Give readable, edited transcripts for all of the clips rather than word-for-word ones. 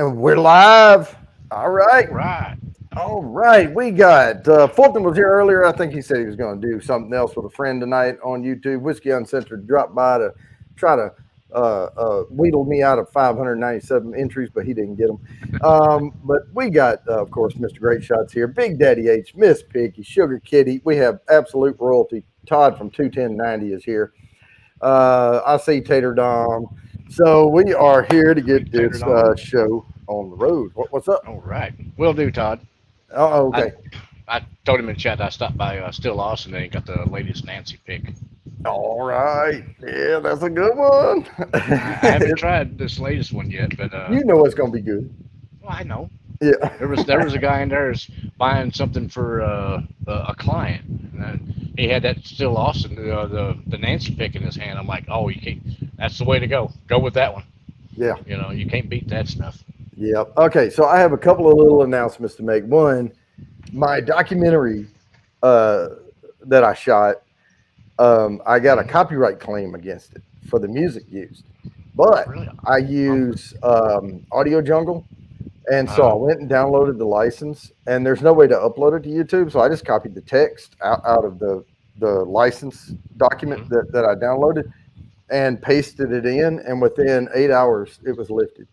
And we're live. All right. All right. All right. We got Fulton was here earlier. I think he said he was going to do something else with a friend tonight on YouTube. Whiskey Uncensored dropped by to try to wheedle me out of 597 entries, but he didn't get them. But we got, of course, Mr. Great Shots here. Big Daddy H, Miss Piggy, Sugar Kitty. We have absolute royalty. Todd from 21090 is here. I see Tater Dom. So we are here to Big get Tater this Dom. show on the road. What's up? All right. Will do, Todd. Oh, I okay. I told him in chat I stopped by Still Austin and got the latest Nancy pick. All right. Yeah, that's a good one. I haven't tried this latest one yet, but You know it's going to be good. well, I know Yeah. there was a guy in there who's buying something for a client, and he had that Still Austin the Nancy pick in his hand. I'm like, oh, you can't. That's the way to go. Go with that one. Yeah. You can't beat that stuff. Yep. Okay. So I have a couple of little announcements to make. One, my documentary uh, that I shot, I got a Mhm. copyright claim against it for the music used. But Really? I Oh, use Audio Jungle. And so I uh, went and downloaded the license, and there's no way to upload it to YouTube. So I just copied the text out of the license document mhm. that I downloaded and pasted it in. And within 8 hours, it was lifted.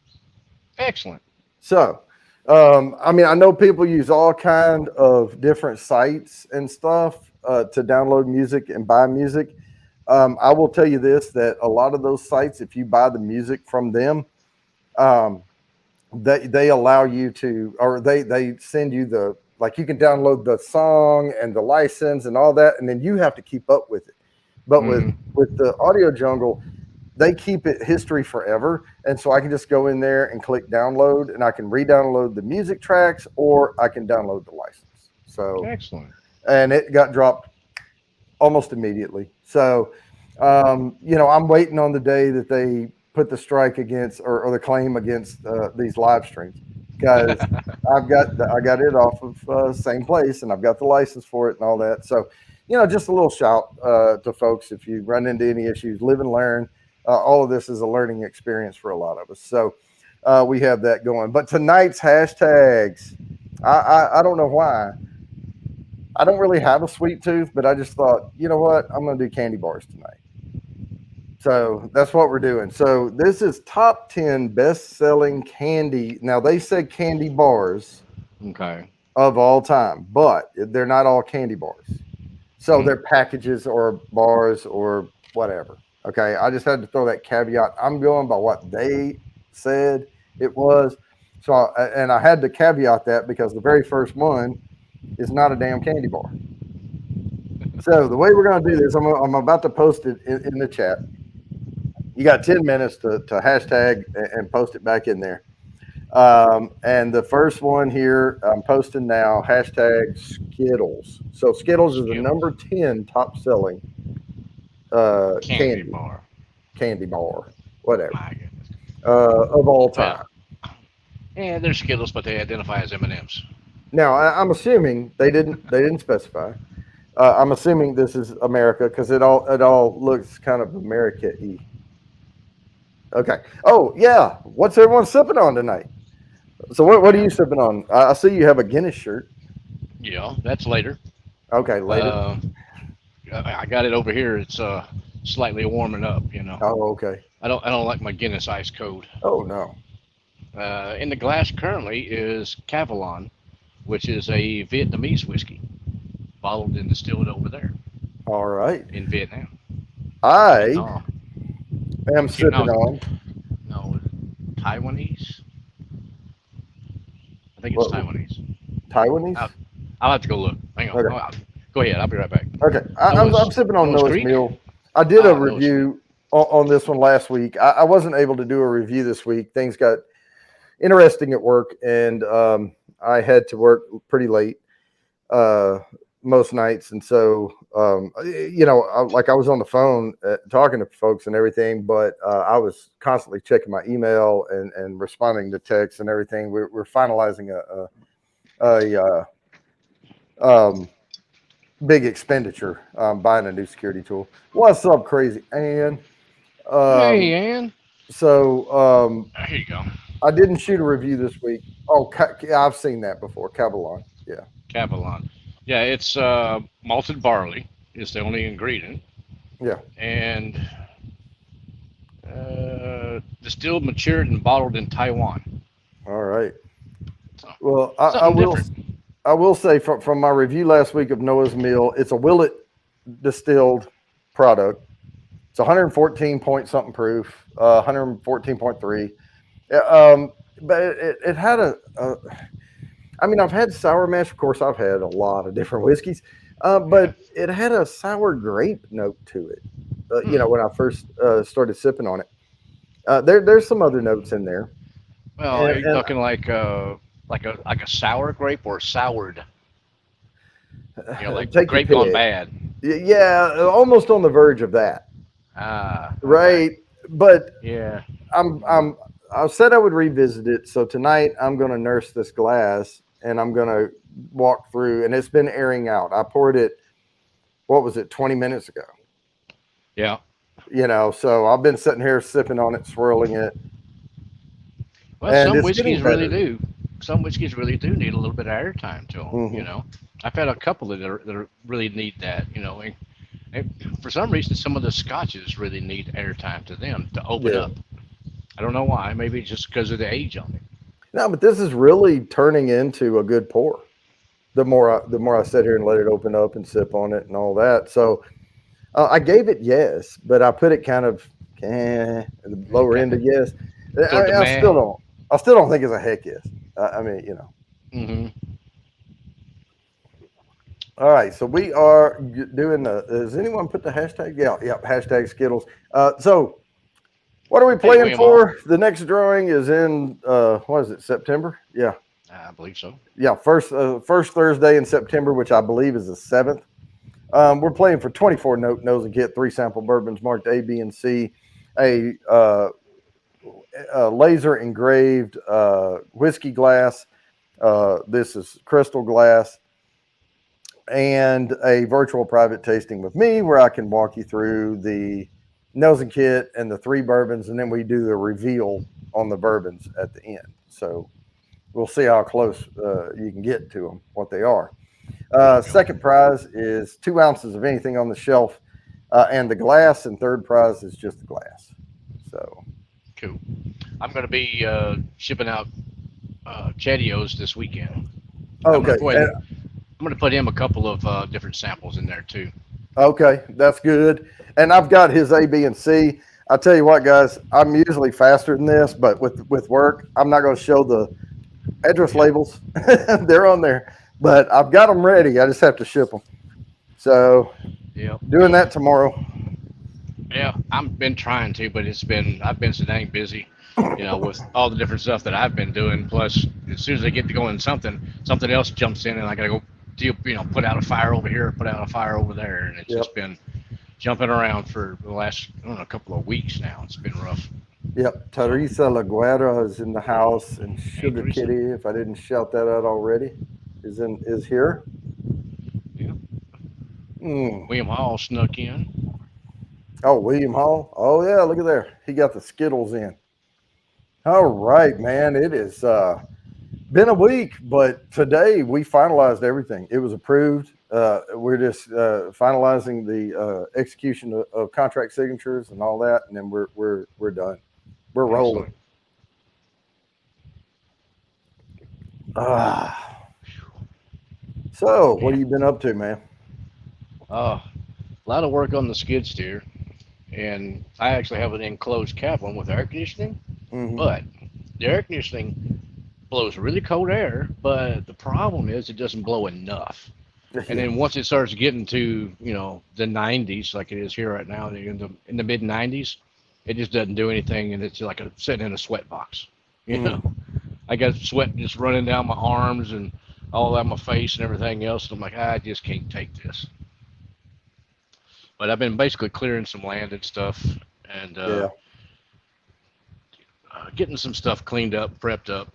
Excellent. So, I mean, I know people use all kind of different sites and stuff to download music and buy music. I will tell you this: that a lot of those sites, if you buy the music from them, um, they allow you to, or they send you the, like, you can download the song and the license and all that, and then you have to keep up with it. But Hmm. with the Audio Jungle, they keep it history forever, and so I can just go in there and click download, and I can re-download the music tracks, or I can download the license. So, Excellent. and it got dropped almost immediately. So, I'm waiting on the day that they put the strike against, or the claim against these live streams, because I got it off of same place, and I've got the license for it and all that. So, just a little shout to folks: if you run into any issues, live and learn. All of this is a learning experience for a lot of us. So we have that going. But tonight's hashtags, I don't know why. I don't really have a sweet tooth, but I just thought, you know what? I'm going to do candy bars tonight. So that's what we're doing. So this is top 10 best selling candy. Now, they said candy bars Okay. of all time, but they're not all candy bars. So Hmm. they're packages or bars or whatever. Okay. I just had to throw that caveat. I'm going by what they said it was. So, and I had to caveat that because the very first one is not a damn candy bar. So the way we're going to do this, I'm about to post it in the chat. You got 10 minutes to hashtag and post it back in there. And the first one here, I'm posting now, hashtag Skittles. So Skittles is the number Skittles. 10 top selling Candy candy, bar. candy bar, whatever, My goodness. of all Well, time. yeah, they're Skittles, but they identify as M&M's. Now I'm assuming they didn't specify. I'm assuming this is America because it all looks kind of America-y. Okay. Oh yeah. What's everyone sipping on tonight? So what are you Well, sipping on? I see you have a Guinness shirt. yeah, that's later. Okay, later. Uh, I got it over here. It's slightly warming up. Oh, okay. I don't like my Guinness ice cold. Oh no. In the glass currently is Cavalon, which is a Vietnamese whiskey, bottled and distilled over there All right. in Vietnam. I Vietnam. am sipping No, on no, Taiwanese. I think it's what, Taiwanese. Taiwanese. I'll, I'll have to go look. Hang on. Okay. Go ahead. I'll be right back. Okay. I'm Noah's sipping on Noah's Noah's Creek. Mule. I did a Noah's Creek. review on this one last week. I wasn't able to do a review this week. Things got interesting at work, and I had to work pretty late uh, most nights, and so like I was on the phone talking to folks and everything, but I was constantly checking my email and responding to texts and everything. We're finalizing a um, big expenditure, buying a new security tool. What's up, crazy? And Hey, um, Ann. so Here you go. I didn't shoot a review this week. Oh, I've seen that before. Cabalon. Yeah. Cavalon. Yeah, it's malted barley is the only ingredient, Yeah. and distilled, matured, and bottled in Taiwan. All right. So Well, something different. I will say from my review last week of Noah's Mill, it's a Willet distilled product. It's 114 point something proof, 114.3. But it had I mean, I've had sour mash. Of course, I've had a lot of different whiskeys, Yeah. but it had a sour grape note to it. You Hmm. know, when I first started sipping on it, there's some other notes in there, Well, are you and talking like a sour grape or soured? Like take your grape gone pick. bad. Yeah, almost on the verge of that, Ah, okay. right? But Yeah. I'm Hmm. I'm I said I would revisit it. So tonight I'm going to nurse this glass and I'm going to walk through, and it's been airing out. I poured it. What was it? 20 minutes ago. Yeah. You know, so I've been sitting here sipping on it, swirling it, Well, and some it's getting whiskeys really better. do. Some whiskeys really do need a little bit of airtime to them. Hmm. I've had a couple that really need that. And for some reason, some of the scotches really need airtime to them to open Yeah. up. I don't know why. Maybe just because of the age on it. No, but this is really turning into a good pour. The more I sit here and let it open up and sip on it and all that. So I gave it yes, but I put it kind of at the lower end of yes. Toward the I man. still don't. I still don't think it's a heck yes. I mean, you know. Hmm. All right, so we are doing the. Does anyone put the hashtag? Yeah, yeah. Hashtag Skittles. So what are we Hey, playing William Hall. for? The next drawing is in what is it? September? Yeah, I believe so. yeah. First Thursday in September, which I believe is the 7th. We're playing for 24 note nose and kit, 3 sample bourbons marked A, B, and C, a laser engraved whiskey glass. This is crystal glass, and a virtual private tasting with me where I can walk you through the nose and kit and the 3 bourbons, and then we do the reveal on the bourbons at the end. So we'll see how close you can get to them, what they are. There you go. Second prize is 2 ounces of anything on the shelf, and the glass, and third prize is just the glass. So, Cool. I'm going to be shipping out Chadios this weekend. I'm going okay, to go ahead and I'm going to put him a couple of different samples in there too. okay, that's good. And I've got his A, B, and C. I tell you what, guys, I'm usually faster than this, but with work, I'm not going to show the address Yeah. labels. They're on there, but I've got them ready. I just have to ship them. So, Yeah. doing that tomorrow. Yeah. I've been trying to, but I've been so dang busy, with all the different stuff that I've been doing. Plus, as soon as I get to going something else jumps in, and I got to go put out a fire over here, put out a fire over there, and it's just Yep. been jumping around for the last I don't know, couple of weeks now. It's been rough. Yep. So, Teresa Laguerra is in the house, and hey, Sugar Teresa. Kitty, if I didn't shout that out already, is here. Yeah. Mm. William Hall snuck in. Oh, William Hall. Oh yeah, look at there. He got the Skittles in. All right, man. It has been a week, but today we finalized everything. It was approved. We're just finalizing the execution of contract signatures and all that, and then we're done. We're rolling. Excellent. Ah. So, what have Man. you been up to, man? A lot of work on the skid steer, and I actually have an enclosed cab one with air conditioning. Hmm. But the air conditioning blows really cold air, but the problem is it doesn't blow enough. And Yeah. then once it starts getting to the 90s, like it is here right now, in the mid 90s, it just doesn't do anything, and it's like sitting in a sweat box. You know, Mm. I got sweat just running down my arms and all down my face and everything else. And I'm like, I just can't take this. But I've been basically clearing some land and stuff, and Yeah. getting some stuff cleaned up, prepped up.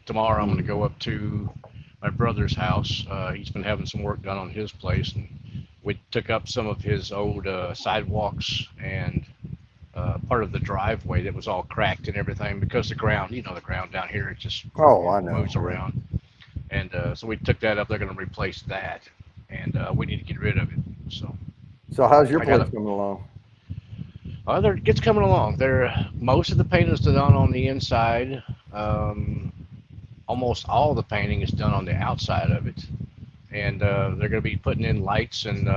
Tomorrow I'm going to Mm. go up to my brother's house. He's been having some work done on his place, and we took up some of his old sidewalks and part of the driveway that was all cracked and everything because the ground, the ground down here, it just Oh, I know. moves around. And so we took that up. They're going to replace that, and we need to get rid of it. So how's your I place got coming along? it's coming along. Most of the paint is done on the inside. Um, Almost all the painting is done on the outside of it, and they're going to be putting in lights and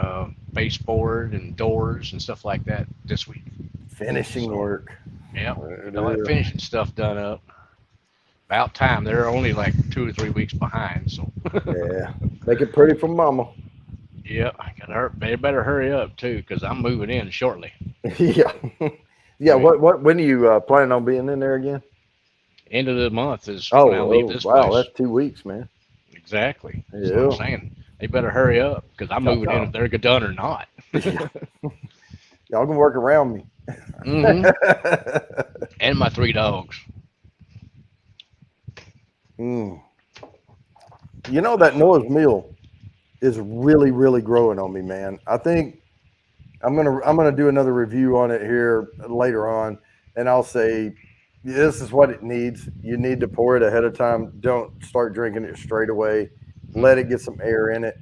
baseboard and doors and stuff like that this week. Finishing work. Yeah, all that finishing stuff done up. About time. They're only like 2 or 3 weeks behind, so Yeah, make it pretty for mama. yeah, I got hurt. They better hurry up too, because I'm moving in shortly. Yeah, yeah. Right. When are you planning on being in there again? End of the month is Oh, when I leave this wow, place. that's 2 weeks, man. Exactly. That's what Yeah. I'm saying. They better hurry up because I'm moving in if they're done or not. Yeah. Y'all can work around me. hmm And my 3 dogs. Mm. You know that Noah's Mill is really, really growing on me, man. I think I'm gonna do another review on it here later on, and I'll say this is what it needs. You need to pour it ahead of time. Don't start drinking it straight away. Let it get some air in it.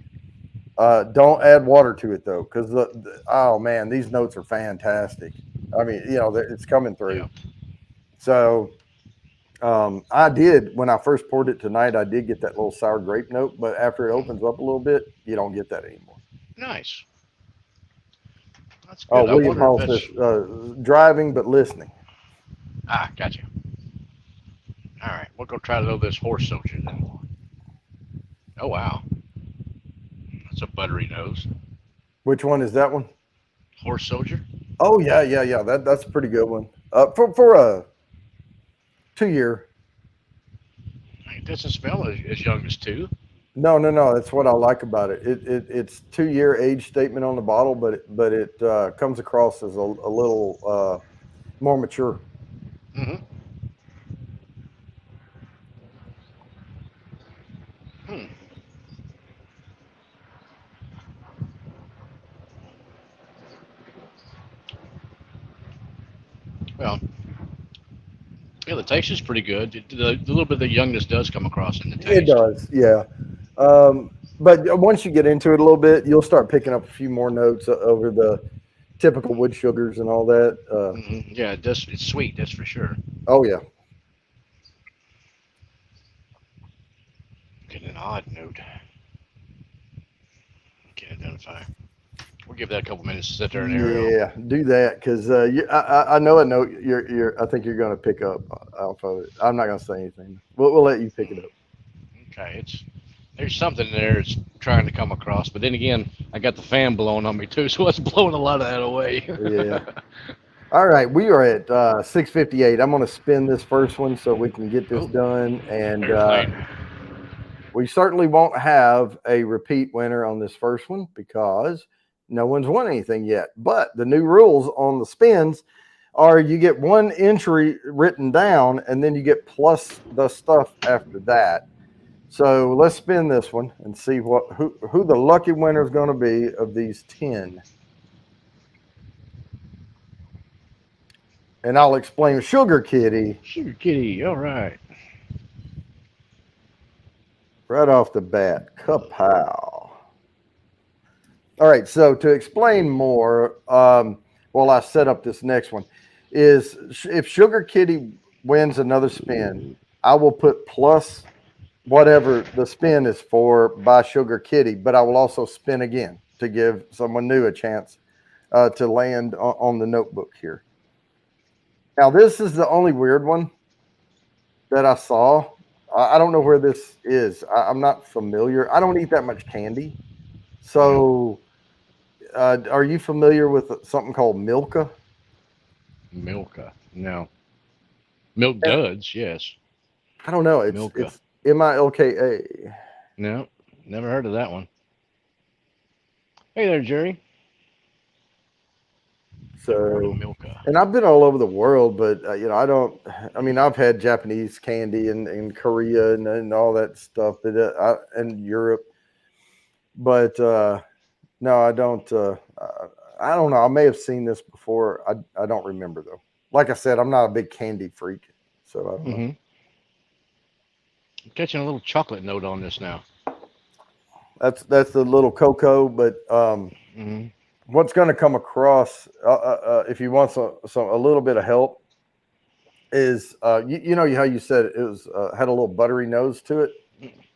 Don't add water to it though, because oh man, these notes are fantastic. I mean, it's coming through. Yeah. So I did when I first poured it tonight. I did get that little sour grape note, but after it opens up a little bit, you don't get that anymore. Nice. That's good. Oh, I William wonder Hall if says that's. driving but listening. Gotcha. All right, we'll go try to load this horse soldier then. Oh wow, that's a buttery nose. Which one is that one? Horse soldier. Oh yeah. That's a pretty good one. For a 2 year. It doesn't smell as young as two. No. That's what I like about it. It's 2 year age statement on the bottle, but it comes across as a little more mature. Mm-hmm. Hmm. Well, yeah, the taste is pretty good. The little bit of the youngness does come across in the It taste. does, yeah. But once you get into it a little bit, you'll start picking up a few more notes over the typical wood sugars and all that. Yeah, it does. It's sweet, that's for sure. Oh yeah, Getting an odd note. Can't identify. We'll give that a couple minutes to sit there and aerial. yeah. Do that because I know a note. I think you're going to pick up off of it. I'm not going to say anything. We'll let you pick it up. Okay, there's something there it's trying to come across, but then again, I got the fan blowing on me too, so it's blowing a lot of that away. Yeah. All right, we are at 6:58. I'm going to spin this first one so we can get this done, and we certainly won't have a repeat winner on this first one because no one's won anything yet. But the new rules on the spins are you get one entry written down, and then you get plus the stuff after that. So let's spin this one and see who the lucky winner is going to be of these 10. And I'll explain Sugar Kitty Sugar Kitty, all right. right off the bat. Kapow. All right, so to explain more, while I set up this next one, is if Sugar Kitty wins another spin, I will put plus whatever the spin is for by Sugar Kitty, but I will also spin again to give someone new a chance to land on the notebook here. Now, this is the only weird one that I saw. I don't know where this is. I'm not familiar. I don't eat that much candy. So, are you familiar with something called Milka? Milka, no. Milk Duds, yes. I don't know. Milka. It's Milka. No, never heard of that one. Hey there, Jerry. So, Milka. and I've been all over the world, but I don't. I mean, I've had Japanese candy in Korea and all that stuff, and Europe. But no, I don't. I don't know. I may have seen this before. I don't remember though. Like I said, I'm not a big candy freak, so I don't know. Mm-hmm. Catching a little chocolate note on this now. That's the little cocoa, but Mm-hmm. what's going to come across if you want some a little bit of help is you know how you said it was had a little buttery nose to it.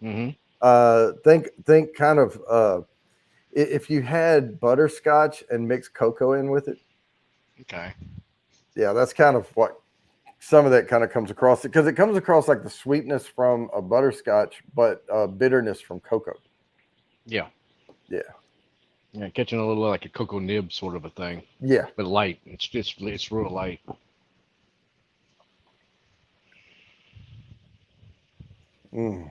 Mm-hmm. Think kind of if you had butterscotch and mixed cocoa in with it. Okay. Yeah, that's kind of what some of that kind of comes across because it comes across like the sweetness from a butterscotch, but bitterness from cocoa. Yeah. Yeah, Yeah. Catching a little like a cocoa nib sort of a thing, yeah. but light. It's real light. Mm.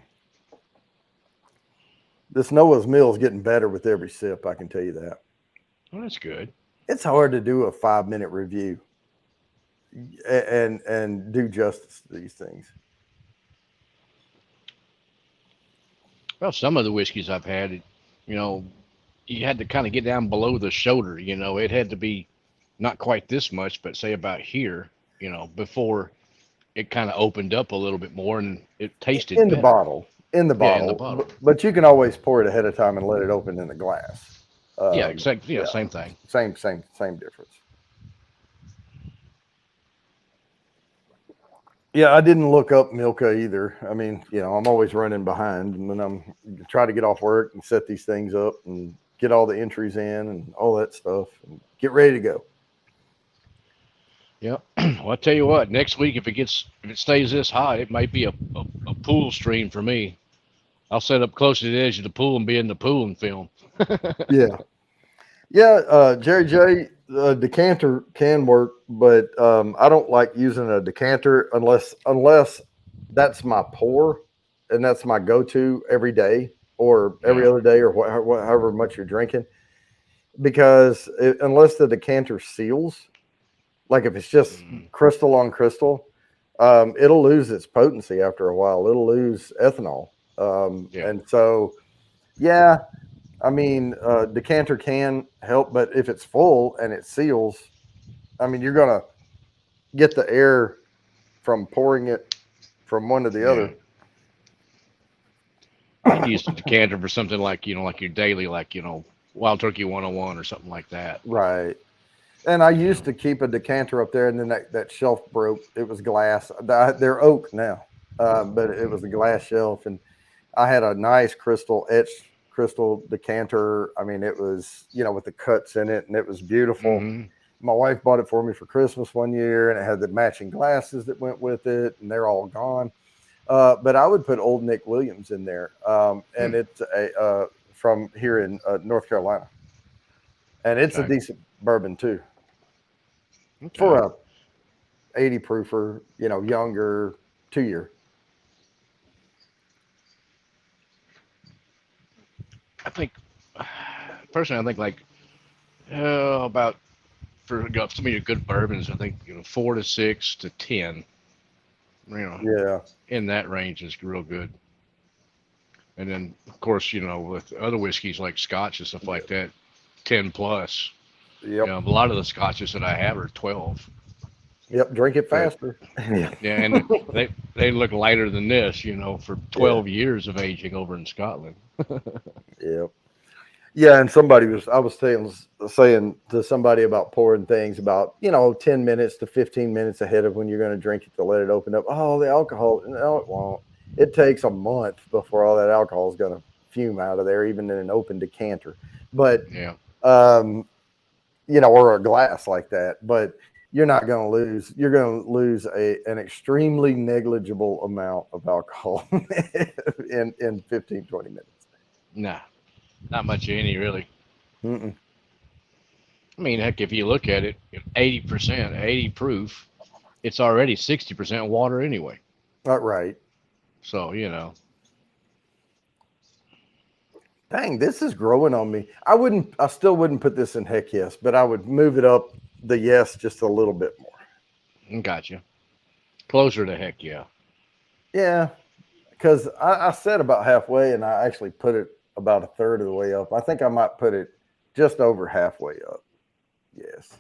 This Noah's Mill is getting better with every sip. I can tell you that. Well, that's good. It's hard to do a 5 minute review and do justice to these things. Well, some of the whiskeys I've had, you know, you had to kind of get down below the shoulder. It had to be not quite this much, but say about here. Before it kind of opened up a little bit more and it tasted In the better. bottle, in the Yeah, in the bottle, bottle. but you can always pour it ahead of time and let it open in the glass. Yeah, exactly. Yeah, Yeah, same thing. same difference. Yeah, I didn't look up Milka either. I mean, I'm always running behind when I'm try to get off work and set these things up and get all the entries in and all that stuff and get ready to go. Yeah. Well, I tell you what, next week if it stays this hot, it might be a pool stream for me. I'll set up close to the edge of the pool and be in the pool and film. Yeah. Yeah, Jerry J, decanter can work, but I don't like using a decanter unless that's my pour and that's my go-to every day or every Yeah. other day or however much you're drinking. Because unless the decanter seals, like if it's just Mm, crystal on crystal, it'll lose its potency after a while. It'll lose ethanol, yeah. and so yeah, I mean, decanter can help, but if it's full and it seals, I mean, you're gonna get the air from pouring it from one to the Yeah. other. I'd use the decanter for something like, like your daily, like, Wild Turkey 101 or something like that. Right. And I You used know. to keep a decanter up there, and then that shelf broke. It was glass. They're oak now, but it was a glass shelf, and I had a nice crystal etched crystal decanter. I mean, it was with the cuts in it, and it was beautiful. Mm-hmm. My wife bought it for me for Christmas one year, and it had the matching glasses that went with it, and they're all gone. But I would put Old Nick Williams in there, Hmm. and it's from here in North Carolina, and it's a Okay. decent bourbon too for Okay. a 80 proofer, younger 2 year. I think, personally, I think like, about for some of your good bourbons, I think, 4 to 6 to 10, you know, Yeah. in that range is real good. And then, of course, with other whiskeys like Scotch and stuff like Yep. that, 10 plus. Yep. A lot of the Scotches that I have are 12. Yep. Drink it But faster. Yeah. yeah, and they look lighter than this, for Yeah. 12 years of aging over in Scotland. Yep. Yeah. And I was saying to somebody about pouring things about, 10 minutes to 15 minutes ahead of when you're going to drink it to let it open up. Oh, the alcohol. No, it won't. It takes a month before all that alcohol is going to fume out of there, even in an open decanter. But, Yeah. um, or a glass like that. But you're not going to lose. You're going to lose an extremely negligible amount of alcohol in 15, 20 minutes. Nah, not much of any really. Mm-mm. I mean, heck, if you look at it, 80%, 80 proof, it's already 60% water anyway. Not right. So, Dang, this is growing on me. I still wouldn't put this in heck yes, but I would move it up the yes just a little bit more. gotcha. Closer to heck yeah. Yeah, because I said about halfway, and I actually put it about a third of the way up. I think I might put it just over halfway up. Yes.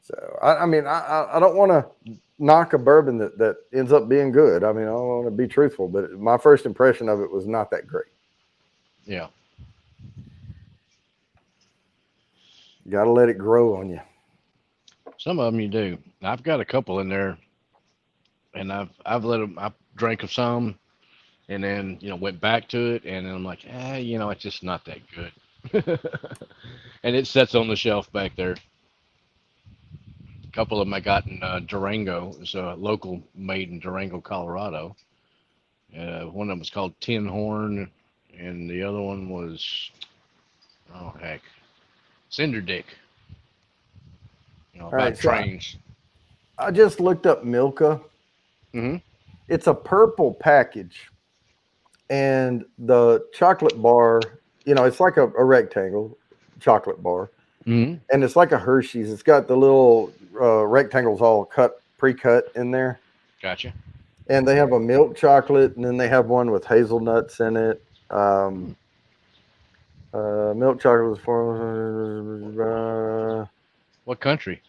So I mean I don't want to knock a bourbon that ends up being good. I mean I don't want to be truthful, but my first impression of it was not that great. Yeah. You got to let it grow on you. Some of them you do. I've got a couple in there, and I've let them. I drank of some, and then went back to it, and then I'm like, it's just not that good. And it sits on the shelf back there. A couple of them I got in Durango. It's a local made in Durango, Colorado. One of them was called Tin Horn, and the other one was, oh heck, Cinder Dick. All right, About so trains. I just looked up Milka. Hmm. It's a purple package, and the chocolate bar, it's like a rectangle chocolate bar, Hmm. and it's like a Hershey's. It's got the little rectangles all pre-cut in there, Gotcha. and they have a milk chocolate, and then they have one with hazelnuts in it. Um, Hmm. Milk chocolate was for. What country?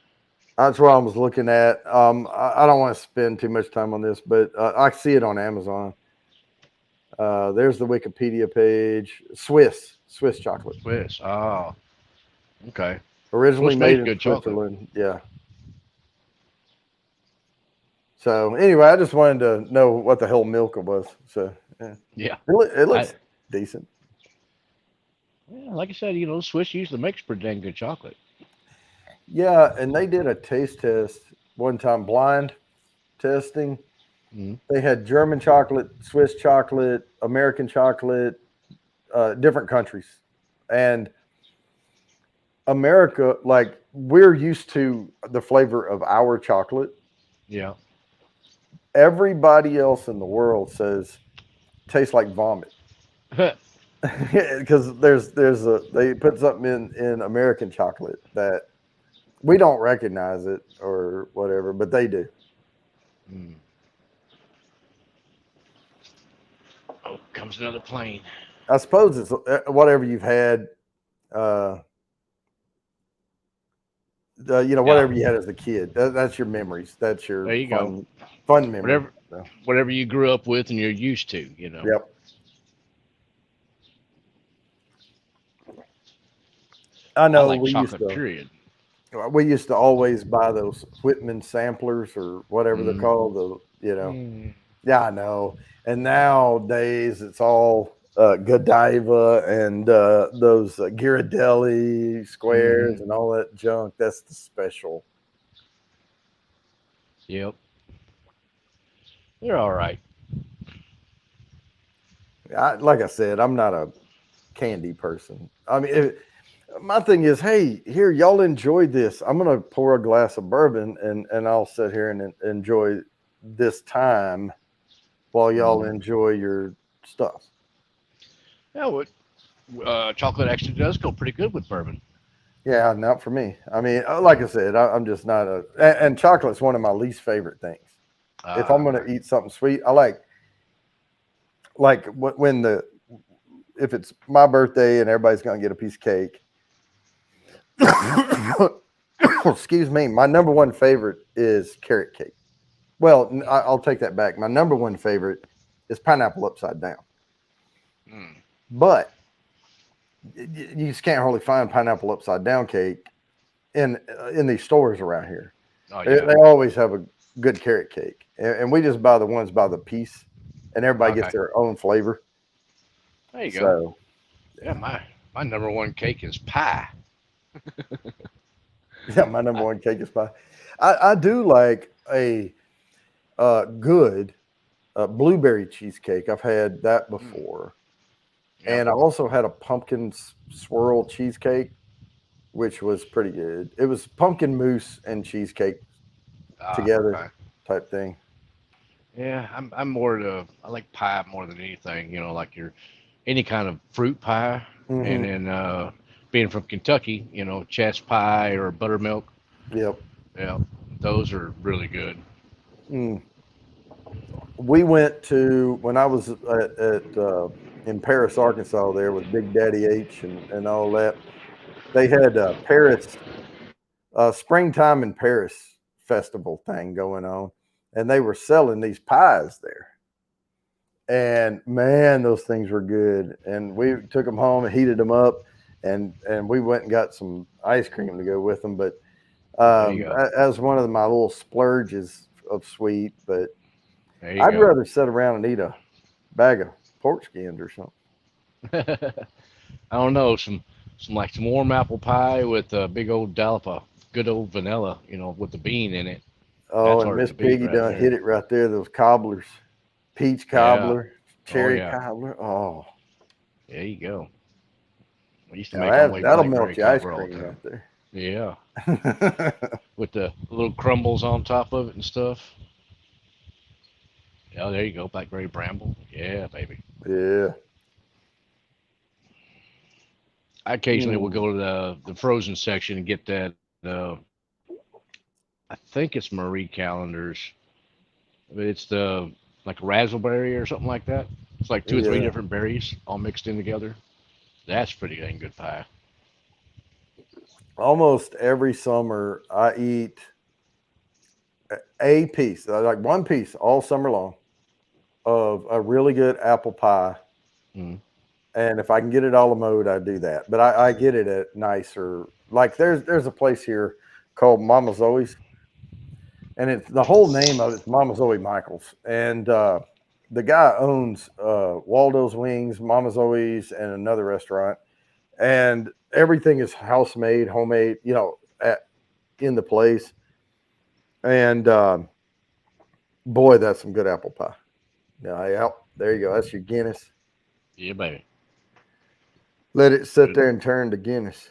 That's what I was looking at. I don't want to spend too much time on this, but I see it on Amazon. There's the Wikipedia page. Swiss chocolate. Swiss. Oh, okay. Originally Swiss made makes in good chocolate. Switzerland. Yeah. So anyway, I just wanted to know what the hell Milka was. So yeah. Yeah. It I looks decent. Yeah, like I said, Swiss usually makes pretty dang good chocolate. Yeah, and they did a taste test one time, blind testing. Hmm. They had German chocolate, Swiss chocolate, American chocolate, different countries, and America, like we're used to the flavor of our chocolate. Yeah. Everybody else in the world says tastes like vomit because they put something in American chocolate that we don't recognize it or whatever, but they do. Mm. Oh, comes another plane. I suppose it's whatever you've had, uh, Yeah. whatever you had as a kid. That's your memories. That's your There you go. fun memory. Whatever, So, whatever you grew up with and you're used to. yep. I I know like chocolate. Period. we used to always buy those Whitman samplers or whatever they're Mm. called. Mm. Yeah, I know. And nowadays it's all Godiva and those Ghirardelli Hmm. squares and all that junk. That's the special. Yep. They're all right. Like I said, I'm not a candy person. I mean, my thing is, hey, here, y'all enjoy this. I'm gonna pour a glass of bourbon and I'll sit here and enjoy this time while y'all Hmm. enjoy your stuff. Yeah. What? Chocolate actually does go pretty good with bourbon. Yeah, not for me. I mean, like I said, I'm just not and chocolate's one of my least favorite things. If I'm Ah. gonna eat something sweet, I like when if it's my birthday and everybody's gonna get a piece of cake. Excuse me. My number one favorite is carrot cake. Well, I'll take that back. My number one favorite is pineapple upside down. Mm. But you just can't hardly find pineapple upside down cake in these stores around here. Oh They yeah. always have a good carrot cake, and we just buy the ones by the piece, and everybody gets Okay. their own flavor. There you go. So Yeah. My number one cake is pie. yeah, my number I, one cake is pie. I do like a good blueberry cheesecake. I've had that mm, before, yeah. and I also had a pumpkin swirl cheesecake, which was pretty good. It was pumpkin mousse and cheesecake Ah. together Okay. type thing. Yeah. I'm more I like pie more than anything. Like your any kind of fruit pie, and Hmm. then being from Kentucky, chess pie or buttermilk. Yep. Yeah, those are really good. Mm. We went to when I was in Paris, Arkansas, there with Big Daddy H and all that. They had Paris. springtime in Paris festival thing going on, and they were selling these pies there. And man, those things were good. And we took them home and heated them up, and we went and got some ice cream to go with them. But There you go. as one of my little splurges of sweet, but There you I'd go. rather sit around and eat a bag of pork skins or something. I don't know, some warm apple pie with a big old dollop of good old vanilla, with the bean in it. Oh, That's and hard Miss to beat Piggy right done hit there. it right there. Those cobblers, peach Yeah. cobbler, Oh cherry yeah. cobbler. Oh, There you go. I used to now make homemade that'll melt blackberry your ice cobbler all the cream time. right Yeah, there. with the little crumbles on top of it and stuff. Oh, there you go, blackberry bramble. Yeah, baby. Yeah. I occasionally will Mm. go to the frozen section and get that. I think it's Marie Callender's. It's the like raspberry or something like that. It's like two or three Yeah. different berries all mixed in together. That's pretty dang good pie. Almost every summer, I eat a piece, like one piece all summer long of a really good apple pie. Mm. And if I can get it a la mode, I do that. But I get it at nicer. Like there's a place here called Mama Zoe's, and it's the whole name of it's Mama Zoe Michaels, and the guy owns Waldo's Wings, Mama Zoe's, and another restaurant, and everything is house made, homemade, in the place. And boy, that's some good apple pie. Yeah, there you go. That's your Guinness. Yeah, baby. Let it sit Good. there and turn to Guinness.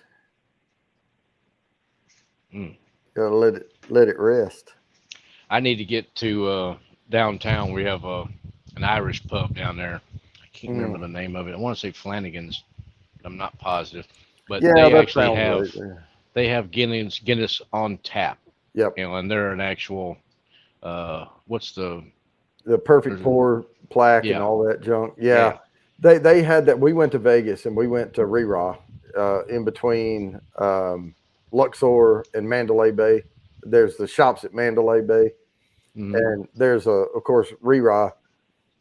Mm. Gotta let it rest. I need to get to downtown. We have an Irish pub down there. I can't remember Mm. the name of it. I want to say Flanagan's. I'm not positive, but Yeah, they that actually sounds have right there. Guinness on tap. Yep. And they're an actual what's The perfect there's a, pour plaque and yeah, all that junk. Yeah. yeah. They had that. We went to Vegas and we went to Reraw in between Luxor and Mandalay Bay. There's the shops at Mandalay Bay, Mm-hmm. and there's of course Reraw.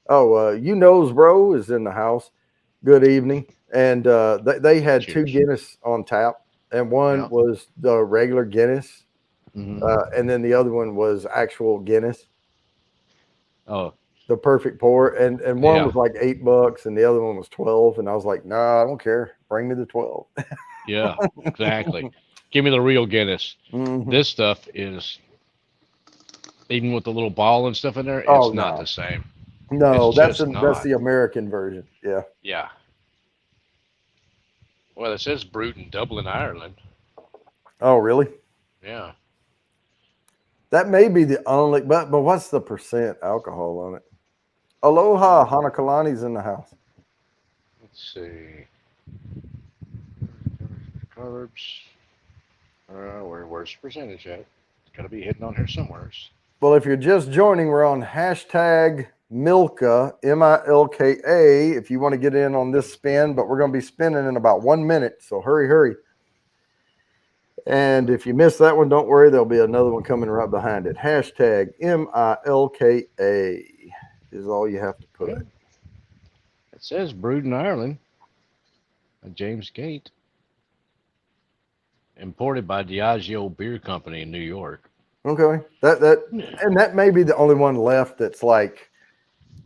Oh, you knows bro is in the house. Good evening. And they had two Cheers. Guinness on tap, and one Yeah. was the regular Guinness, Mm-hmm. and then the other one was actual Guinness, Oh, the perfect pour. And one yeah, was like $8, and the other one was 12. And I was like, nah, I don't care. Bring me the 12. yeah, exactly. Give me the real Guinness. Hmm. This stuff is even with the little ball and stuff in there. Oh It's not the no, same. It's no, just that's not. the American version. Yeah. Yeah. Well, it says brewed in Dublin, Ireland. Oh really? Yeah. That may be the only. But what's the percent alcohol on it? Aloha, Hanakalani's in the house. Let's see. Carbs. Where's the percentage at? It's got to be hidden on here somewhere. Well, if you're just joining, we're on hashtag Milka, Milka, if you want to get in on this spin, but we're going to be spinning in about 1 minute. So hurry, hurry. And if you miss that one, don't worry. There'll be another one coming right behind it. Hashtag Milka is all you have to put. It says brewed in Ireland. James Gate. Imported by Diageo Beer Company in New York. Okay. That may be the only one left that's like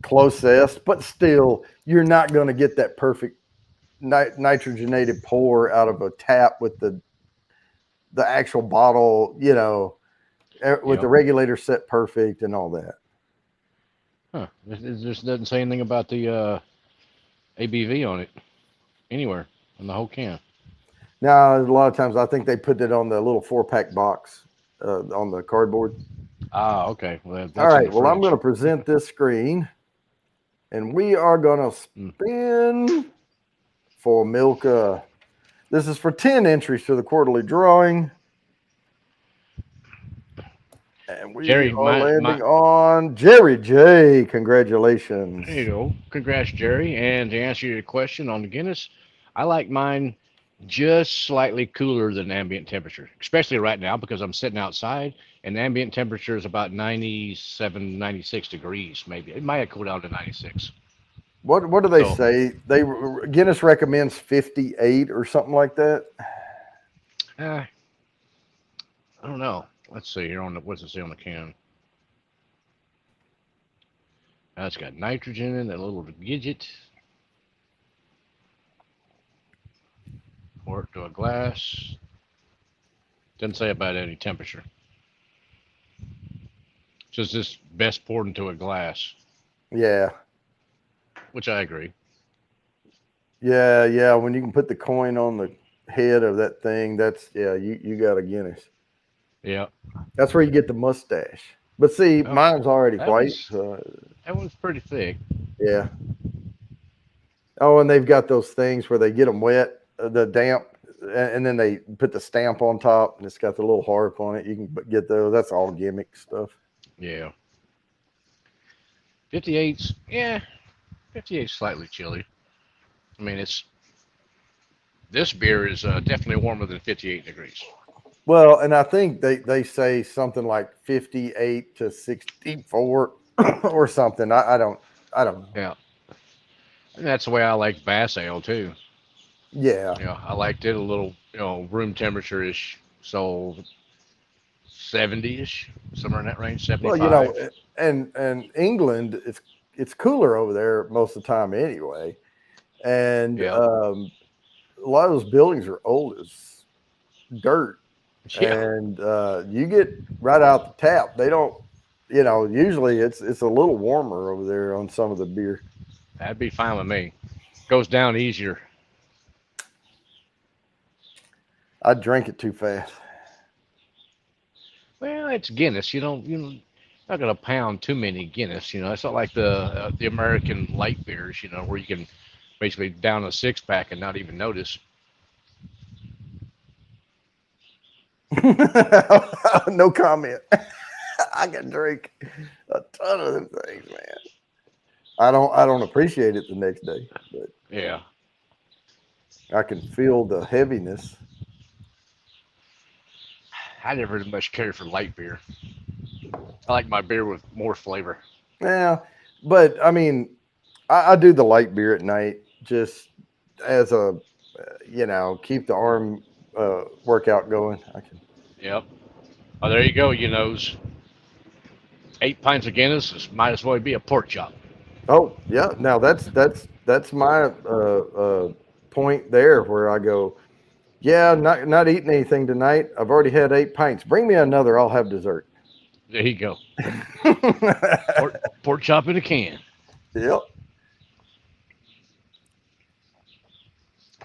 closest, but still, you're not going to get that perfect nitrogenated pour out of a tap with the actual bottle, with the regulator set perfect and all that. Huh. It just doesn't say anything about the ABV on it anywhere on the whole can. Now, a lot of times I think they put it on the little 4-pack box on the cardboard. Ah, okay. Well, that's all right. Well, I'm fridge. going to present this screen, and we are going to spin for Milka. This is for 10 entries to the quarterly drawing. And we Jerry, are landing on Jerry J. Congratulations. There you go. Congrats, Jerry. And to answer your question on the Guinness, I like mine just slightly cooler than ambient temperature, especially right now because I'm sitting outside and the ambient temperature is about 97, 96 degrees, maybe. It might have cooled down to 96. What do they So, say? Guinness recommends 58 or something like that. uh, I don't know. Let's see here on the, what's it say on the can? It's got nitrogen in that little gidget. Pour it to a glass. Doesn't say about any temperature. Just this best poured into a glass, Yeah, which I agree. yeah. When you can put the coin on the head of that thing, that's yeah. You got a Guinness. Yeah. That's where you get the mustache. But see, Well, mine's already that white. was So that was pretty thick. yeah. Oh, and they've got those things where they get them wet, the damp, and then they put the stamp on top, and it's got the little harp on it. You can get those. That's all gimmick stuff. Yeah. 58's, yeah, 58's slightly chilly. I mean, it's this beer is definitely warmer than 58 degrees. Well, and I think they say something like 58 to 64 or something. I don't know. Yeah, and that's the way I like Bass Ale too. Yeah. I liked it a little, room temperature ish, so 70 ish, somewhere in that range, Well, 75. and England, it's cooler over there most of the time anyway, and Yeah, a lot of those buildings are old as dirt, yeah, and you get right out the tap. They don't, usually it's a little warmer over there on some of the beer. that'd be fine with me. Goes down easier. I drink it too fast. Well, it's Guinness. You're not gonna pound too many Guinness. It's not like the American light beers. Where you can basically down a six pack and not even notice. No comment. I can drink a ton of them things, man. I don't appreciate it the next day, but Yeah, I can feel the heaviness. I never much care for light beer. I like my beer with more flavor. Yeah, but I mean, I do the light beer at night just as a, keep the arm workout going. I can. Yep. Oh, there you go. 8 pints of Guinness might as well be a pork chop. Oh yeah, now that's my point there where I go. Yeah, not eating anything tonight. I've already had 8 pints. Bring me another. I'll have dessert. There you go. Pork chop in a can. Yep.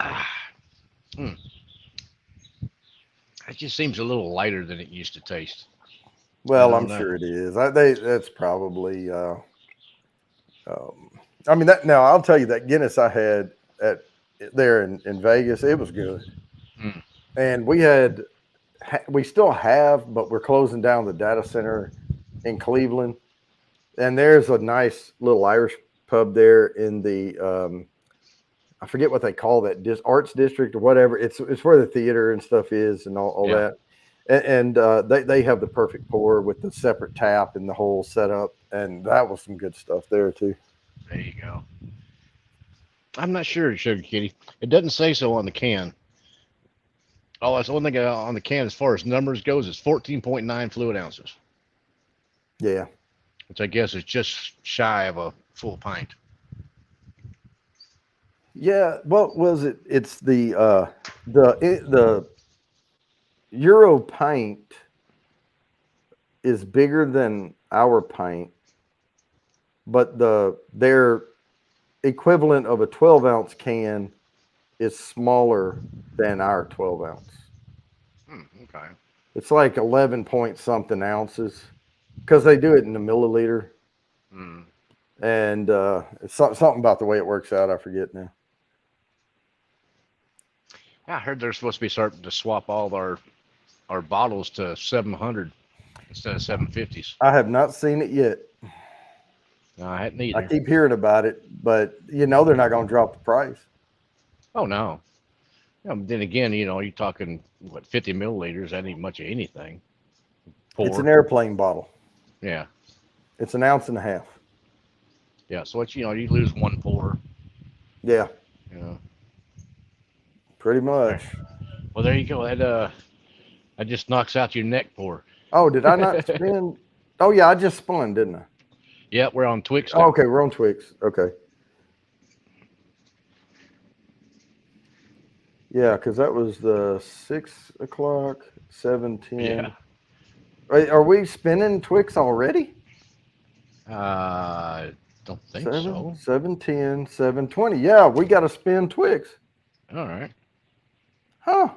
Ah, mm. It just seems a little lighter than it used to taste. I Well, don't I'm know. sure it is. That's probably. Um, I mean that. Now I'll tell you that Guinness I had at there in Vegas, it was good, Mm. and we still have, but we're closing down the data center in Cleveland, and there's a nice little Irish pub there in the I forget what they call that arts district or whatever. It's where the theater and stuff is and all Yeah. that. And they have the perfect pour with the separate tap and the whole setup, and that was some good stuff there too. There you go. I'm not sure, Sugar Kitty. It doesn't say so on the can. Oh, that's the one thing on the can as far as numbers goes is 14.9 fluid ounces, Yeah, which I guess is just shy of a full pint. yeah. What was it? It's the Euro pint is bigger than our pint, but their equivalent of a 12-ounce can is smaller than our 12-ounce. Okay. It's like 11 point something ounces because they do it in the milliliter. Mm. And it's something about the way it works out. I forget now. Yeah, I heard they're supposed to be starting to swap all our bottles to 700 instead of 750s. I have not seen it yet. No, I hadn't I either. keep hearing about it, but they're not going to drop the price. Oh no. Yeah, but then again, you're talking what 50 milliliters. That ain't much of anything. It's an Pour. airplane bottle. Yeah, It's an ounce and a half. yeah. So what you lose one pour. Yeah, You know. pretty All right. much. Well, there you go. That just knocks out your neck pour. Oh, did I not spin? Oh, yeah, I just spun, didn't I? Yeah, we're on Twix Oh, now. okay, we're on Twix. Okay. Yeah, because that was the 6 o'clock, 7:10. Yeah. Are we spinning Twix already? Don't think 7, so. 7:10, 7:20. Yeah, we got to spin Twix. All right. Huh.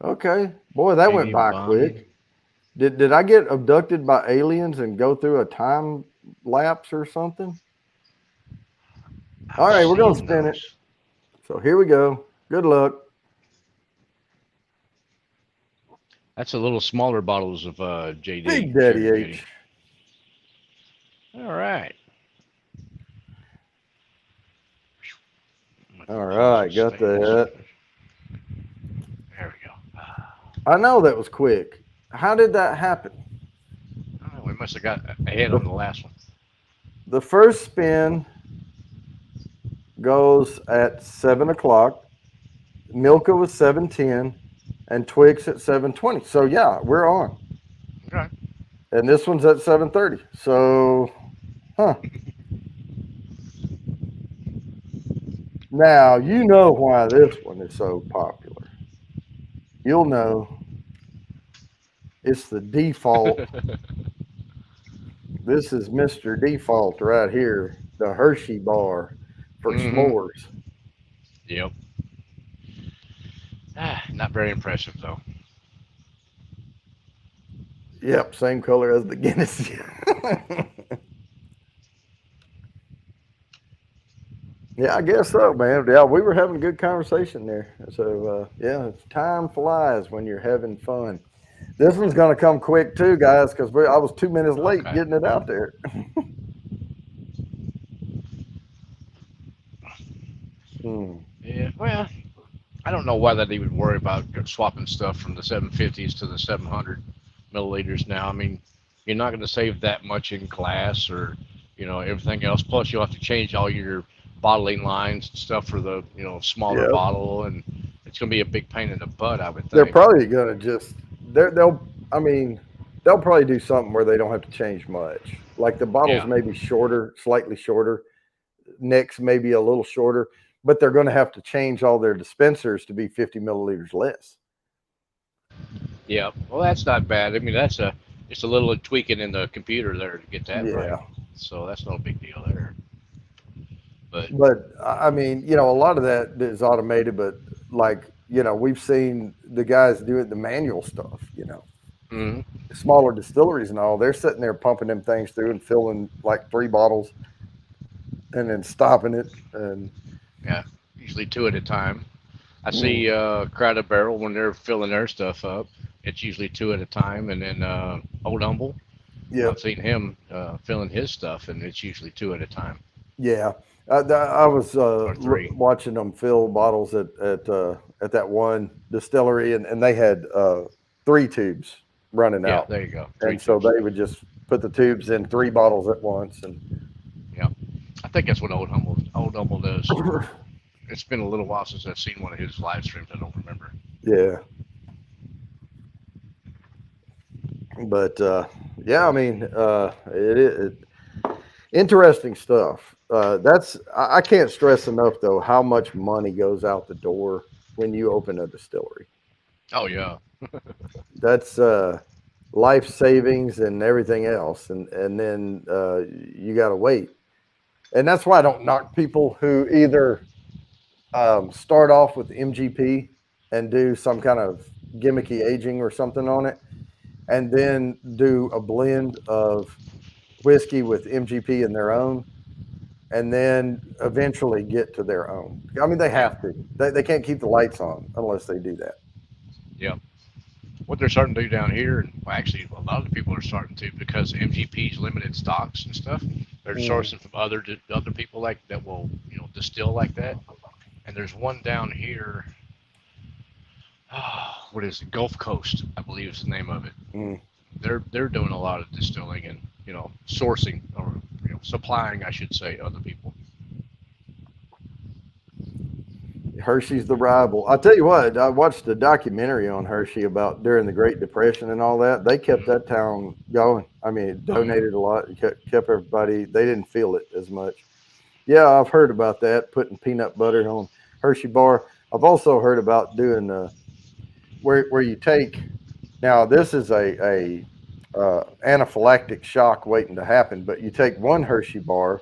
Okay. Boy, that went Maybe by Bonnie. quick. Did I get abducted by aliens and go through a time lapse or something? All I've right, we're gonna seen spin it. those. So here we go. Good luck. That's a little smaller bottles of JD Big Daddy Cherry H. Beauty. All right. All Pause right, and got stay in this. that. There we go. I know that was quick. How did that happen? Oh, we must have got ahead on the last one. The first spin goes at 7 o'clock. Milka was 7:10, and Twix at 7:20. So yeah, we're on. Okay. And this one's at 7:30. So, huh? Now you know why this one is so popular. You'll know it's the default. This is Mr. Default right here, the Hershey bar for Mm-hmm. s'mores. Yep. Not very impressive though. Yep, same color as the Guinness. Yeah, I guess so, man. Yeah, we were having a good conversation there. So, yeah, time flies when you're having fun. This one's going to come quick too, guys, because I was 2 minutes late Okay. getting it out there. Hmm. Yeah. Well, I don't know why they'd even worry about swapping stuff from the 750s to the 700 milliliters now. I mean, you're not going to save that much in glass or, everything else. Plus, you'll have to change all your bottling lines and stuff for the, smaller Yep. bottle, and it's going to be a big pain in the butt, I would They're think. probably going to just, I mean, they'll probably do something where they don't have to change much. Like the bottles Yeah. may be shorter, slightly shorter, necks maybe a little shorter, but they're going to have to change all their dispensers to be 50 milliliters less. Yeah. Well, that's not bad. I mean, that's just a little tweaking in the computer there to get that right. Yeah. So that's no big deal there. But But I mean, a lot of that is automated, but like, we've seen the guys do it, the manual stuff, mhm. smaller distilleries and all, they're sitting there pumping them things through and filling like 3 bottles and then stopping it. And Yeah, usually two at a time. I mm, see Crowded Barrel when they're filling their stuff up. It's usually two at a time, and then Old Humble, yep. I've seen him filling his stuff, and it's usually two at a time Yeah. I was or three. watching them fill bottles at that one distillery, and they had 3 tubes running Yeah, out. there you go, three And so tubes. they would just put the tubes in 3 bottles at once. And Yeah, I think that's what Old Humble does. It's been a little while since I've seen one of his live streams. I don't remember. yeah. But yeah, I mean, it interesting stuff. I can't stress enough though how much money goes out the door when you open a distillery. Oh yeah, That's life savings and everything else, and then you got to wait. And that's why I don't knock people who either start off with MGP and do some kind of gimmicky aging or something on it, and then do a blend of whiskey with MGP in their own, and then eventually get to their own. I mean, they yeah, have to. They can't keep the lights on unless they do that. yeah. What they're starting to do down here, and well, actually a lot of the people are starting to because MGP's limited stocks and stuff. They're Mm. sourcing from other people like that will distill like that. And there's one down here. what is it? Gulf Coast, I believe is the name of it. Mm. They're doing a lot of distilling and sourcing or supplying, I should say, other people. Hershey's the rival. I'll tell you what, I watched a documentary on Hershey about during the Great Depression and all that. They kept Mhm. that town going. I mean, it Oh yeah. donated a lot, kept everybody, they didn't feel it as much. Yeah, I've heard about that, putting peanut butter on Hershey bar. I've also heard about doing where you take, now this is a anaphylactic shock waiting to happen, but you take one Hershey bar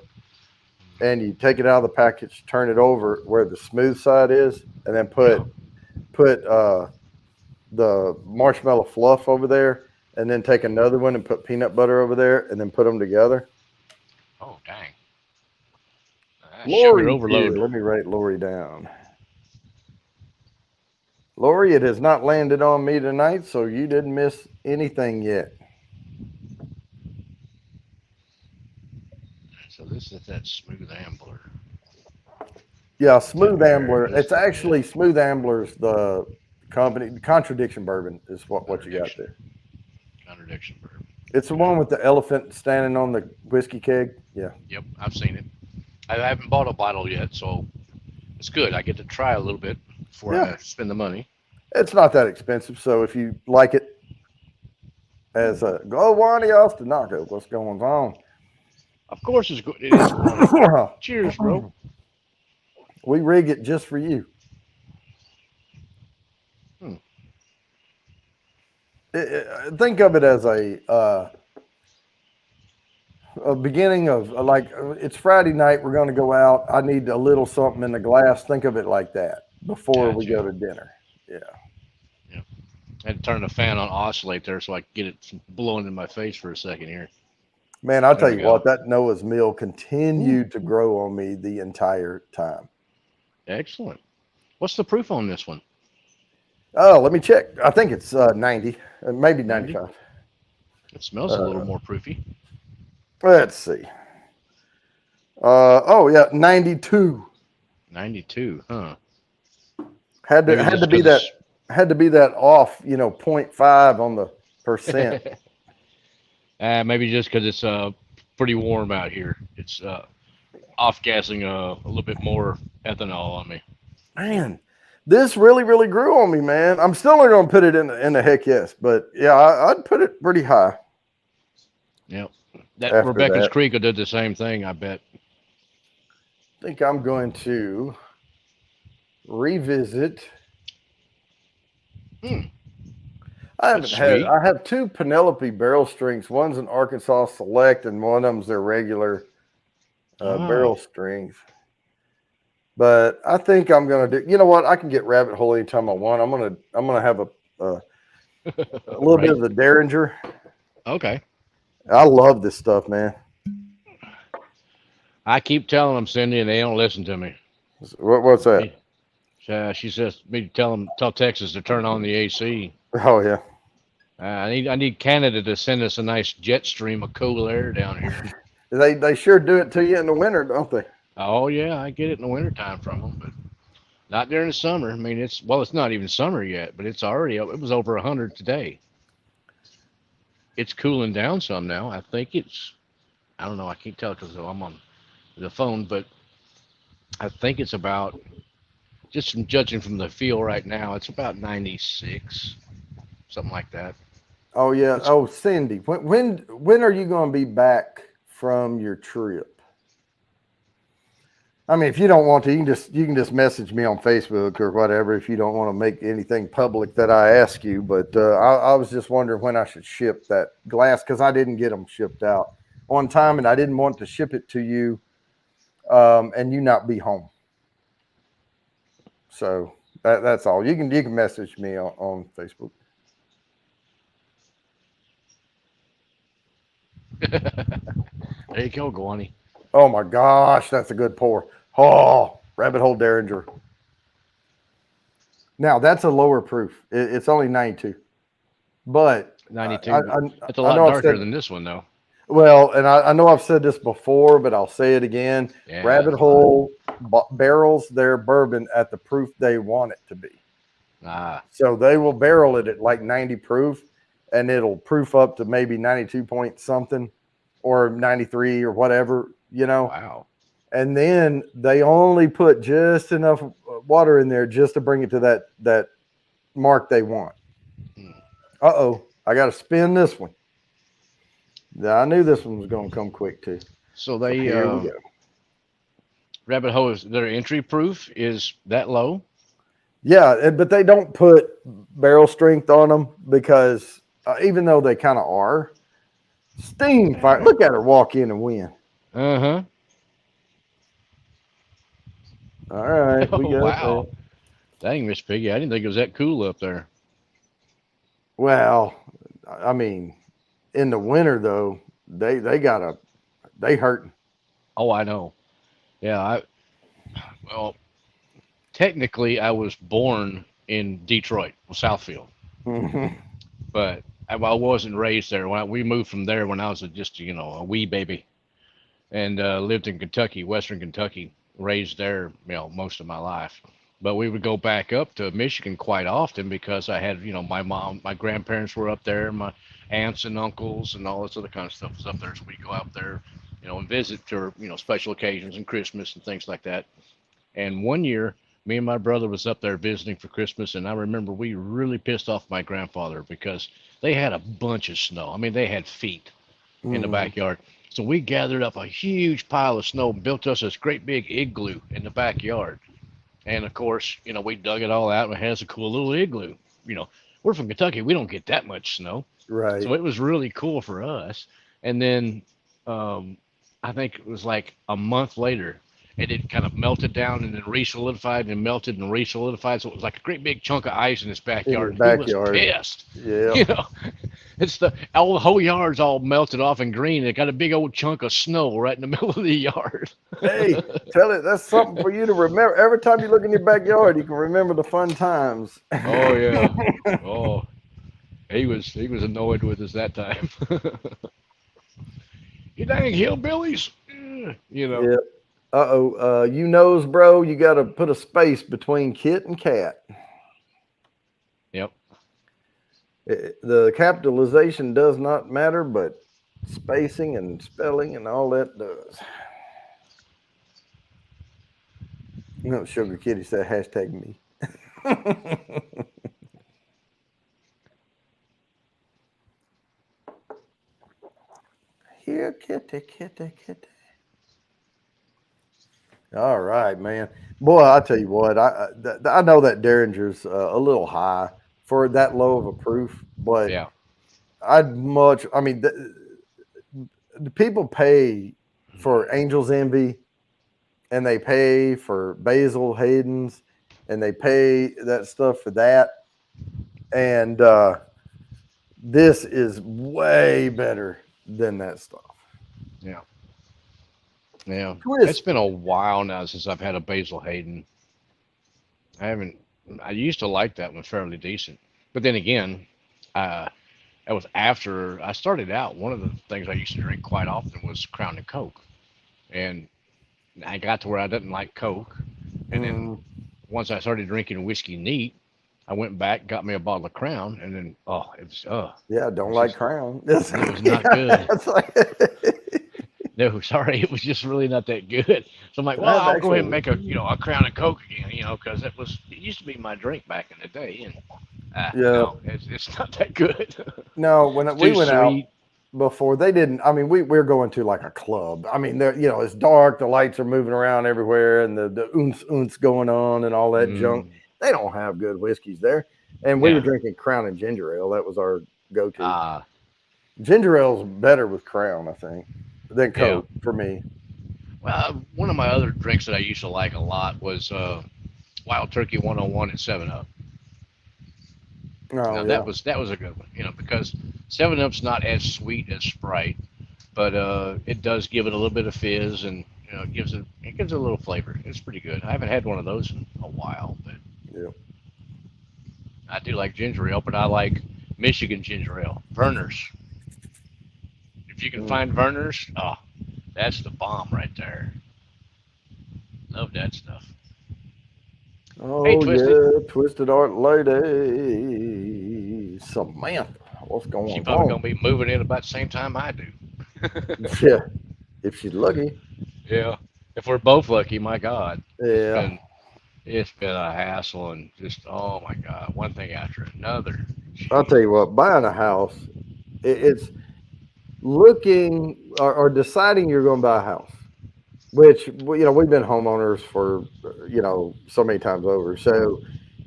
and you take it out of the package, turn it over where the smooth side is, and then Yeah. put the marshmallow fluff over there, and then take another one and put peanut butter over there, and then put them together. Oh dang. Sugar Lori here, overload. let me write Lori down. Lori, it has not landed on me tonight, so you didn't miss anything yet. So this is that smooth ambler. Yeah, Is that Smooth where Ambler. it is? It's actually Smooth Ambler's the company. Contradiction Bourbon is what you got Contradiction. there. Contradiction bourbon. It's the one with the elephant standing on the whiskey keg. Yeah. Yep, I've seen it. I haven't bought a bottle yet, so it's good. I get to try a little bit before Yeah. I spend the money. It's not that expensive. So if you like it as a go Wani Ostinato, what's going on? Of course, it's good. It is good. Cheers, bro. We rig it just for you. Hmm. Think of it as a beginning of like it's Friday night. We're going to go out. I need a little something in the glass. Think of it like that before we go Gotcha. to dinner. Yeah. Yep. I had to turn the fan on oscillate there so I could get it from blowing in my face for a second here. Man, I'll There tell we you what, go. that Noah's meal continued to grow on me the entire time. Excellent. What's the proof on this one? Oh, let me check. I think it's 90, maybe 90? 95. It smells a little more proofy. Let's see. Oh yeah, 92. 92, huh? Had to Maybe had just to be because that had to be that off, 0.5 on the percent. it's maybe just because it's pretty warm out here. It's off gassing a little bit more ethanol on me. Man, this really, really grew on me, man. I'm still not gonna put it in the heck yes, but yeah, I'd put it pretty high Yep. That after Rebecca's that. Creek will do the same thing, I bet. I think I'm going to revisit. Hmm. I That's haven't had. sweet. I have two Penelope barrel strengths. One's an Arkansas Select, and one of them's their regular barrel Oh. strength. But I think I'm gonna do. You know what? I can get Rabbit Hole anytime I want. I'm gonna have a little bit Right. of the Derringer. Okay. I love this stuff, man. I keep telling them, Cindy, and they don't listen to me. What's that? She says me to tell Texas to turn on the AC. Oh yeah. I need Canada to send us a nice jet stream of cool air down here. They sure do it to you in the winter, don't they? Oh yeah, I get it in the wintertime from them, but not during the summer. I mean, it's not even summer yet, but it was over 100 today. It's cooling down some now. I don't know. I can't tell because I'm on the phone, but I think it's about, just from judging from the feel right now, it's about 96, something like that. Oh yeah. It's Oh, Cindy, when are you going to be back from your trip? I mean, if you don't want to, you can just message me on Facebook or whatever if you don't want to make anything public that I ask you. But I was just wondering when I should ship that glass because I didn't get them shipped out on time, and I didn't want to ship it to you and you not be home. So that's all. You can message me on Facebook. there you go, Guani. Oh my gosh, that's a good pour. Oh, Rabbit Hole Derringer. Now that's a lower proof. It's only 92, but I, 92. It's a I lot know I've darker said than this one, though. well, and I know I've said this before, but I'll say it again. Yeah, Rabbit it's a lot. Hole barrels their bourbon at the proof they want it to be. Ah, So they will barrel it at like 90 proof, and it'll proof up to maybe 92 point something or 93 or whatever, wow. and then they only put just enough water in there just to bring it to that mark they want. Hmm. Uh-oh, I got to spin this one. I knew this one was going to come quick too. So So they here we go. rabbit hole is their entry proof is that low? Yeah, but they don't put barrel strength on them because even though they kind of are, steam fire. Look at her walk in and win. Uh huh. All right, we Oh got that. wow. Dang, Miss Piggy, I didn't think it was that cool up there. Well, I mean, in the winter though, they hurting. Oh, I know. Yeah, well, technically I was born in Detroit, Southfield, Mhm. but I wasn't raised there. We moved from there when I was just a wee baby, and lived in Kentucky, Western Kentucky, raised there most of my life. But we would go back up to Michigan quite often because I had my mom, my grandparents were up there, my aunts and uncles and all this other kind of stuff was up there. So we go out there, and visit for special occasions and Christmas and things like that. And one year, me and my brother was up there visiting for Christmas, and I remember we really pissed off my grandfather because they had a bunch of snow. I mean, they had feet in the Mhm. backyard. So we gathered up a huge pile of snow and built us this great big igloo in the backyard. And of course, we dug it all out and it has a cool little igloo. You know, we're from Kentucky, we don't get that much snow. Right. So it was really cool for us. And then um, I think it was like a month later, it kind of melted down and then re-solidified and melted and re-solidified. So it was like a great big chunk of ice in his In his backyard. He was backyard. pissed. Yeah. You know, it's the all the whole yard's all melted off and green. It got a big old chunk of snow right in the middle of the yard. Hey, tell it that's something for you to remember. Every time you look in your backyard, you can remember the fun times. Oh yeah. Oh, he was annoyed with us that time. You dang hillbillies. You know. Yeah. Uh-oh. You knows, bro, you got to put a space between kit and cat. Yep. The capitalization does not matter, but spacing and spelling and all that does. Sugar Kitty said hashtag me. Here, kitty, kitty, kitty. All right, man. Boy, I tell you what, I know that Derringer's a little high for that low of a proof, but Yeah. I'd much. I mean, the people pay for Angel's Envy, and they pay for Basil Hayden's, and they pay that stuff for that, and this is way better than that stuff. Yeah. Yeah. It's Twist. been a while now since I've had a Basil Hayden. I haven't. I used to like that one fairly decent, but then again, uh, that was after I started out. One of the things I used to drink quite often was Crown and Coke, and I got to where I didn't like Coke, and then Mm, once I started drinking whiskey neat, I went back, got me a bottle of Crown, and then yeah, I it don't was like just Crown. it was not good. That's like, No, sorry, it was just really not that good. So I'm like, well, that's I'll go ahead actually and make a Crown and Coke again, because it used to be my drink back in the day, and yeah. no, it's not that good. No, It's when we too went out sweet. before, they didn't. I mean, we're going to like a club. I mean, there, it's dark, the lights are moving around everywhere, and the oonce going on and all that junk. Mm, They don't have good whiskeys there, and we were yeah. drinking Crown and ginger ale. That was our go-to. Uh, Ginger ale's better with Crown, I think, than yeah. Coke for me. Well, one of my other drinks that I used to like a lot was Wild Turkey 101 and 7 Up. Oh Now yeah, that was a good one, because 7 Up's not as sweet as Sprite, but it does give it a little bit of fizz, and it gives it a little flavor. It's pretty good. I haven't had one of those in a while, but yeah. I do like ginger ale, but I like Michigan ginger ale. Verner's. If you can Mm. find Verner's, oh, that's the bomb right there. Love that stuff. Hey, Oh Twisted. yeah, Twisted Art Lady Samantha. What's She going probably on? gonna be moving in about the same time I do. Yeah, if she's lucky. Yeah. If we're both lucky, my God, it's Yeah, been it's been a hassle and just oh my God, one thing after another. I'll tell you Jesus. what. Buying a house, it's looking or deciding you're going to buy a house. Which we've been homeowners for so many times over. So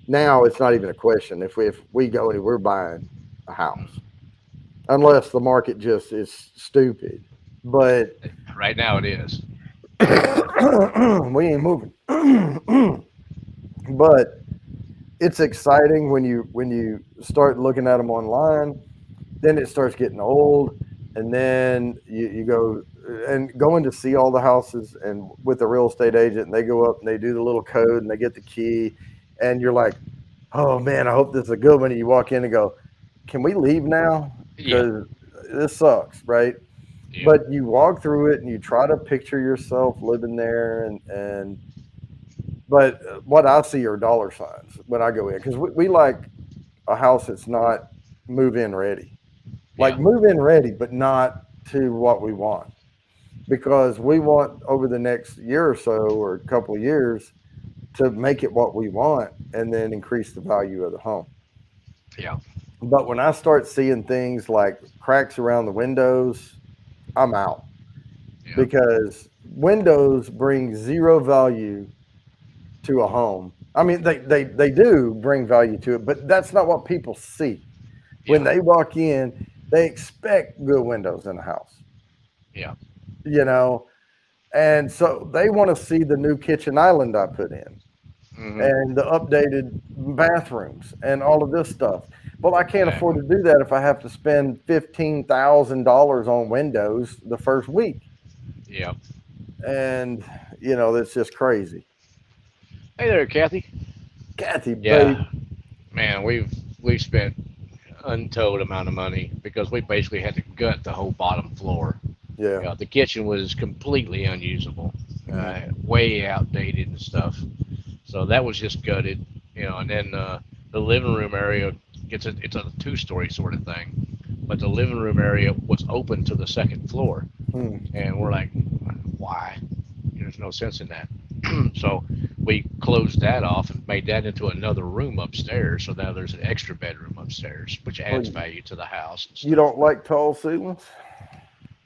now it's not even a question. If we go and we're buying a house, unless the market just is stupid. But Right now it is. we ain't moving. But it's exciting when you start looking at them online. Then it starts getting old, and then you go and going to see all the houses and with the real estate agent, and they go up and they do the little code and they get the key, and you're like, oh man, I hope this is a good one. And you walk in and go, can we leave now? Yeah. Because this sucks, right? Yeah. But you walk through it and you try to picture yourself living there, and but what I see are dollar signs when I go in because we like a house that's not move in ready, like Yeah. move in ready, but not to what we want because we want over the next year or so or a couple of years to make it what we want and then increase the value of the home. Yeah. But when I start seeing things like cracks around the windows, I'm out Yeah. because windows bring zero value to a home. I mean, they do bring value to it, but that's not what people see. When Yeah. they walk in, they expect good windows in a house, Yeah. you know, and so they want to see the new kitchen island I put in Hmm. and the updated bathrooms and all of this stuff. Well, I can't afford Exactly. to do that if I have to spend $15,000 on windows the first week. Yeah. And, that's just crazy. Hey there, Kathy. Kathy, babe. Yeah. Man, we've spent untold amount of money because we basically had to gut the whole bottom floor. Yeah. The kitchen was completely unusable, Mhm. way outdated and stuff. So that was just gutted, and then the living room area it's a two-story sort of thing, but the living room area was open to the second floor, Mm. and we're like, why? There's no sense in that. So we closed that off and made that into another room upstairs. So now there's an extra bedroom upstairs, which Well, adds value to the house and you stuff. don't But like tall ceilings?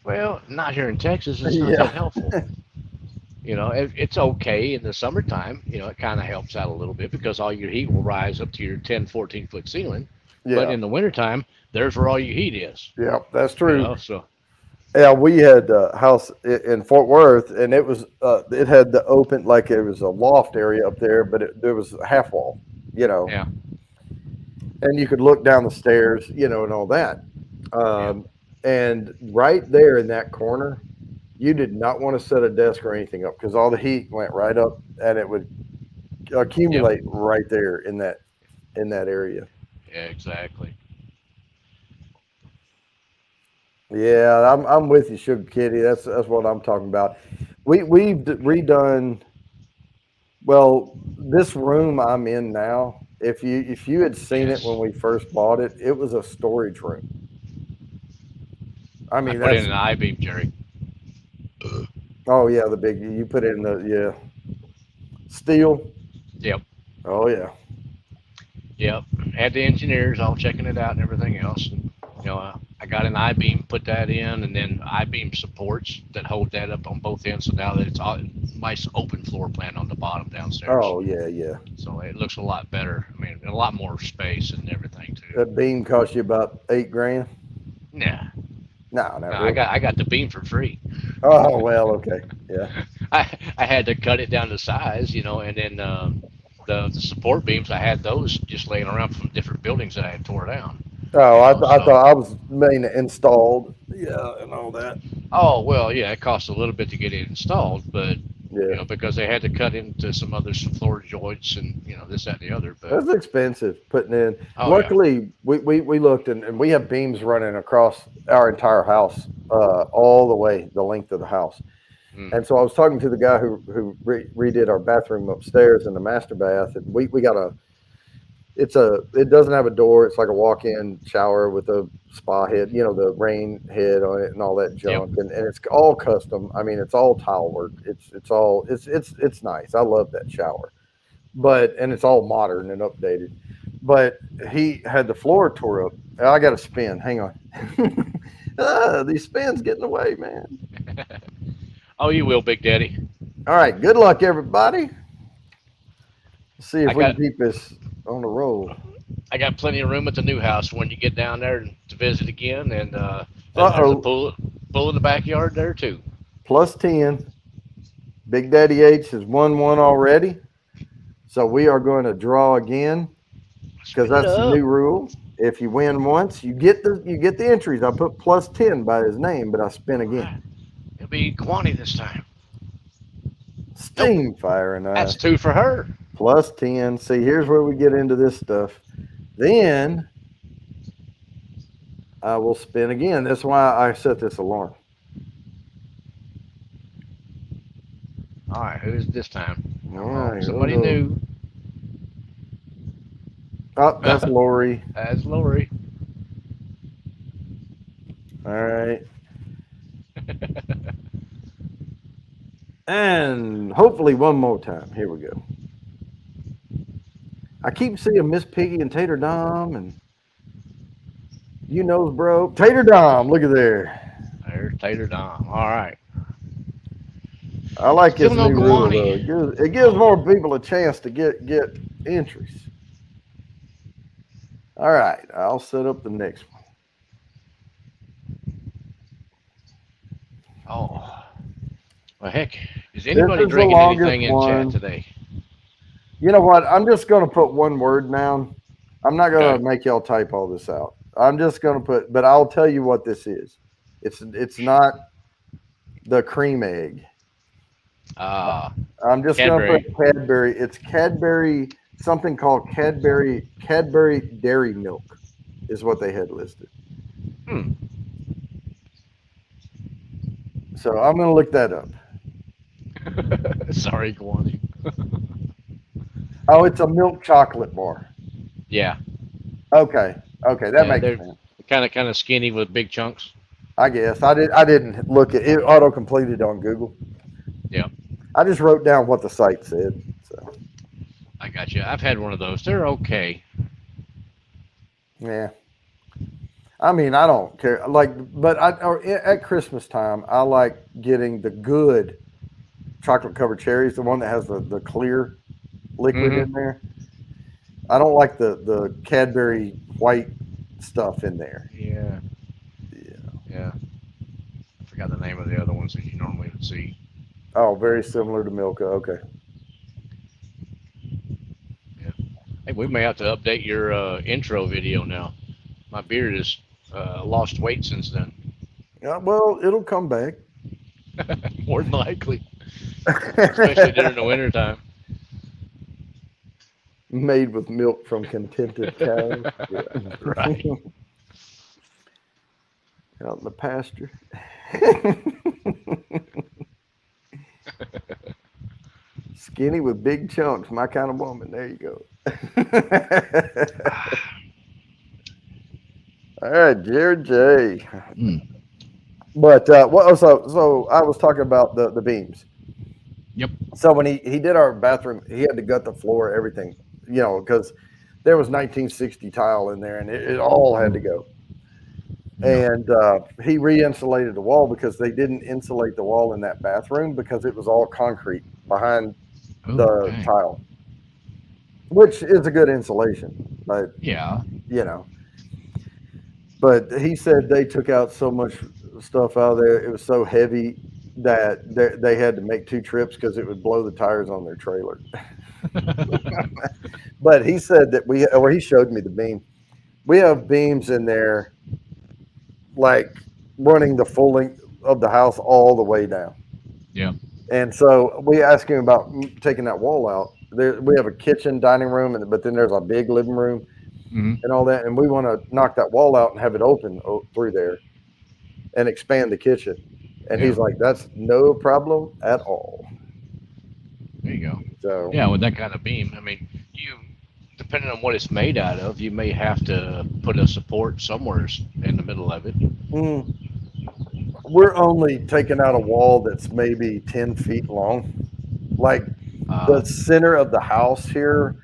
well, not here in Texas. It's not that Yeah. helpful. It's okay in the summertime. It kind of helps out a little bit because all your heat will rise up to your 10, 14-foot ceiling. But Yeah. in the wintertime, there's where all your heat is. Yeah. That's true. So Yeah, we had a house in Fort Worth, and it had the open like it was a loft area up there, but there was a half wall, you know, yeah, and you could look down the stairs, and all that. yeah, Um, and right there in that corner, you did not want to set a desk or anything up because all the heat went right up, and it would yep, accumulate right there in that area. yeah, exactly. Yeah, I'm with you, Sugar Kitty. That's what I'm talking about. We've redone. Well, this room I'm in now, if you had seen it when Yes, we first bought it, it was a storage room. I I mean, put in that's an I-beam, Jerry. oh yeah, the big you put it in the yeah steel. Yep, Oh yeah. yep. Had the engineers all checking it out and everything else. And, I got an I-beam, put that in, and then I-beam supports that hold that up on both ends. So now that it's all nice open floor plan on the bottom downstairs. Oh yeah, yeah. So it looks a lot better. I mean, a lot more space and everything too. That beam cost you about 8 grand. Nah, No, no, not I really. got I got the beam for free. Oh well, okay, yeah. I had to cut it down to size, and then the support beams I had those just laying around from different buildings that I had tore down. Oh, I So thought I was main installed. Yeah, and all that. oh well, yeah, it cost a little bit to get it installed, but Yeah, because they had to cut into some floor joints and this that and the other. But that's expensive putting in. oh yeah, Luckily, we looked and we have beams running across our entire house, all the way the length of the house. Mm. And so I was talking to the guy who redid our bathroom upstairs in the master bath, and we got it doesn't have a door. It's like a walk-in shower with a spa head, the rain head on it and all that Yep. junk. And it's all custom. I mean, it's all tile work. It's nice. I love that shower. And it's all modern and updated. But he had the floor tore up. I got to spin. Hang on. These spins getting away, man. Oh, you will, Big Daddy. All right. Good luck, everybody. Let's see if I we got can keep this on the roll. I got plenty of room at the new house when you get down there to visit again, and then there's a Uh-oh. pool in the backyard there too. Plus 10. Big Daddy H has won one already. So we are going to draw again because Spin it that's the up. new rule. If you win once, you get the entries. I put plus 10 by his name, but I spin again. It'll be Kwani this time. Steam Fire and That's I. 2 for her. Plus 10. See, here's where we get into this stuff. Then I will spin again. That's why I set this alarm. All right, who's this time? All right, Somebody we'll go. new. Oh, that's Lori. That's Lori. All right. And hopefully one more time. Here we go. I keep seeing Miss Piggy and Tater Dom and bro. Tater Dom, look at there. There's Tater Dom. All right. I like Still this no new rule Kwani. though. It gives more people a chance to get entries. All right, I'll set up the next one. Oh. Well, heck, is anybody is the drinking longest anything in one. chat today? You know what? I'm just going to put one word down. I'm not going Okay. to make y'all type all this out. I'm just going to put, but I'll tell you what this is. It's not the cream egg. I'm just going to put Cadbury. It's Cadbury, something called Cadbury Dairy Milk is what they had listed. Hmm. So I'm going to look that up. Sorry, Kwani. Oh, it's a milk chocolate bar. Yeah. Okay, that Yeah, makes they're sense. kind of skinny with big chunks. I guess I didn't look at it. Auto completed on Google. Yeah. I just wrote down what the site said. So I got you. I've had one of those. They're okay. yeah. I mean, I don't care. But at Christmas time, I like getting the good chocolate covered cherries, the one that has the clear liquid in there. I don't like the Cadbury white stuff in there. Yeah. I forgot the name of the other ones that you normally would see. Oh, very similar to Milka. Okay. Yeah. Hey, we may have to update your intro video now. My beard has lost weight since then. Yeah, well, it'll come back. More than likely. Especially during the wintertime. Made with milk from contented cows. Yeah. Right. Out in the pasture. Skinny with big chunks, my kind of woman. There you go. All right, Jared J. But so I was talking about the beams. Yep. So when he did our bathroom, he had to gut the floor, everything, because there was 1960 tile in there, and it all had to go. And he re-insulated the wall because they didn't insulate the wall in that bathroom because it was all concrete behind the tile, which is a good insulation. But yeah, But he said they took out so much stuff out of there; it was so heavy that they had to make 2 trips because it would blow the tires on their trailer. But he said that he showed me the beam. We have beams in there, like running the full length of the house all the way down. Yeah. And so we asked him about taking that wall out. We have a kitchen, dining room, but then there's a big living room and all that. And we want to knock that wall out and have it open through there and expand the kitchen. And Yeah. he's like, that's no problem at all. There you go. So, Yeah, with that kind of beam, I mean, you depending on what it's made out of, you may have to put a support somewhere in the middle of it. mm, we're only taking out a wall that's maybe 10 feet long. Like Uh, the center of the house here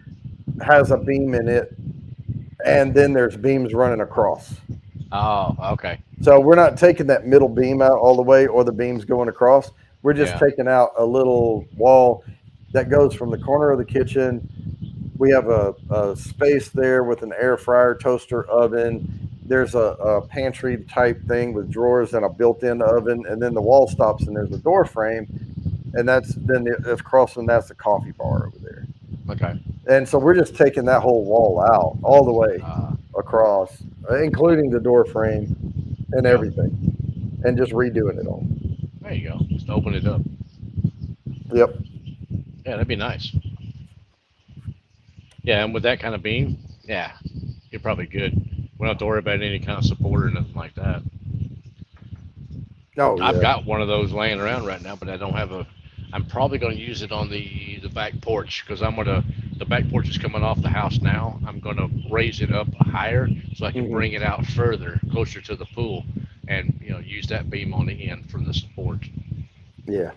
has a beam in it, and then there's beams running across. oh, okay. So we're not taking that middle beam out all the way or the beams going across. We're just Yeah. taking out a little wall that goes from the corner of the kitchen. We have a space there with an air fryer, toaster, oven. There's a pantry type thing with drawers and a built-in oven, and then the wall stops and there's a door frame, and it's crossing. That's the coffee bar over there. Okay. And so we're just taking that whole wall out all the way Uh, across, including the door frame and yeah. everything, and just redoing it all. There you go. Just open it up. Yep. Yeah, that'd be nice. Yeah, and with that kind of beam, yeah, you're probably good. We don't have to worry about any kind of support or nothing like that. Oh I've yeah. got one of those laying around right now, but I don't have a. I'm probably going to use it on the back porch because I'm gonna. The back porch is coming off the house now. I'm going to raise it up higher so I can Hmm. bring it out further, closer to the pool, and use that beam on the end for the support. Yeah.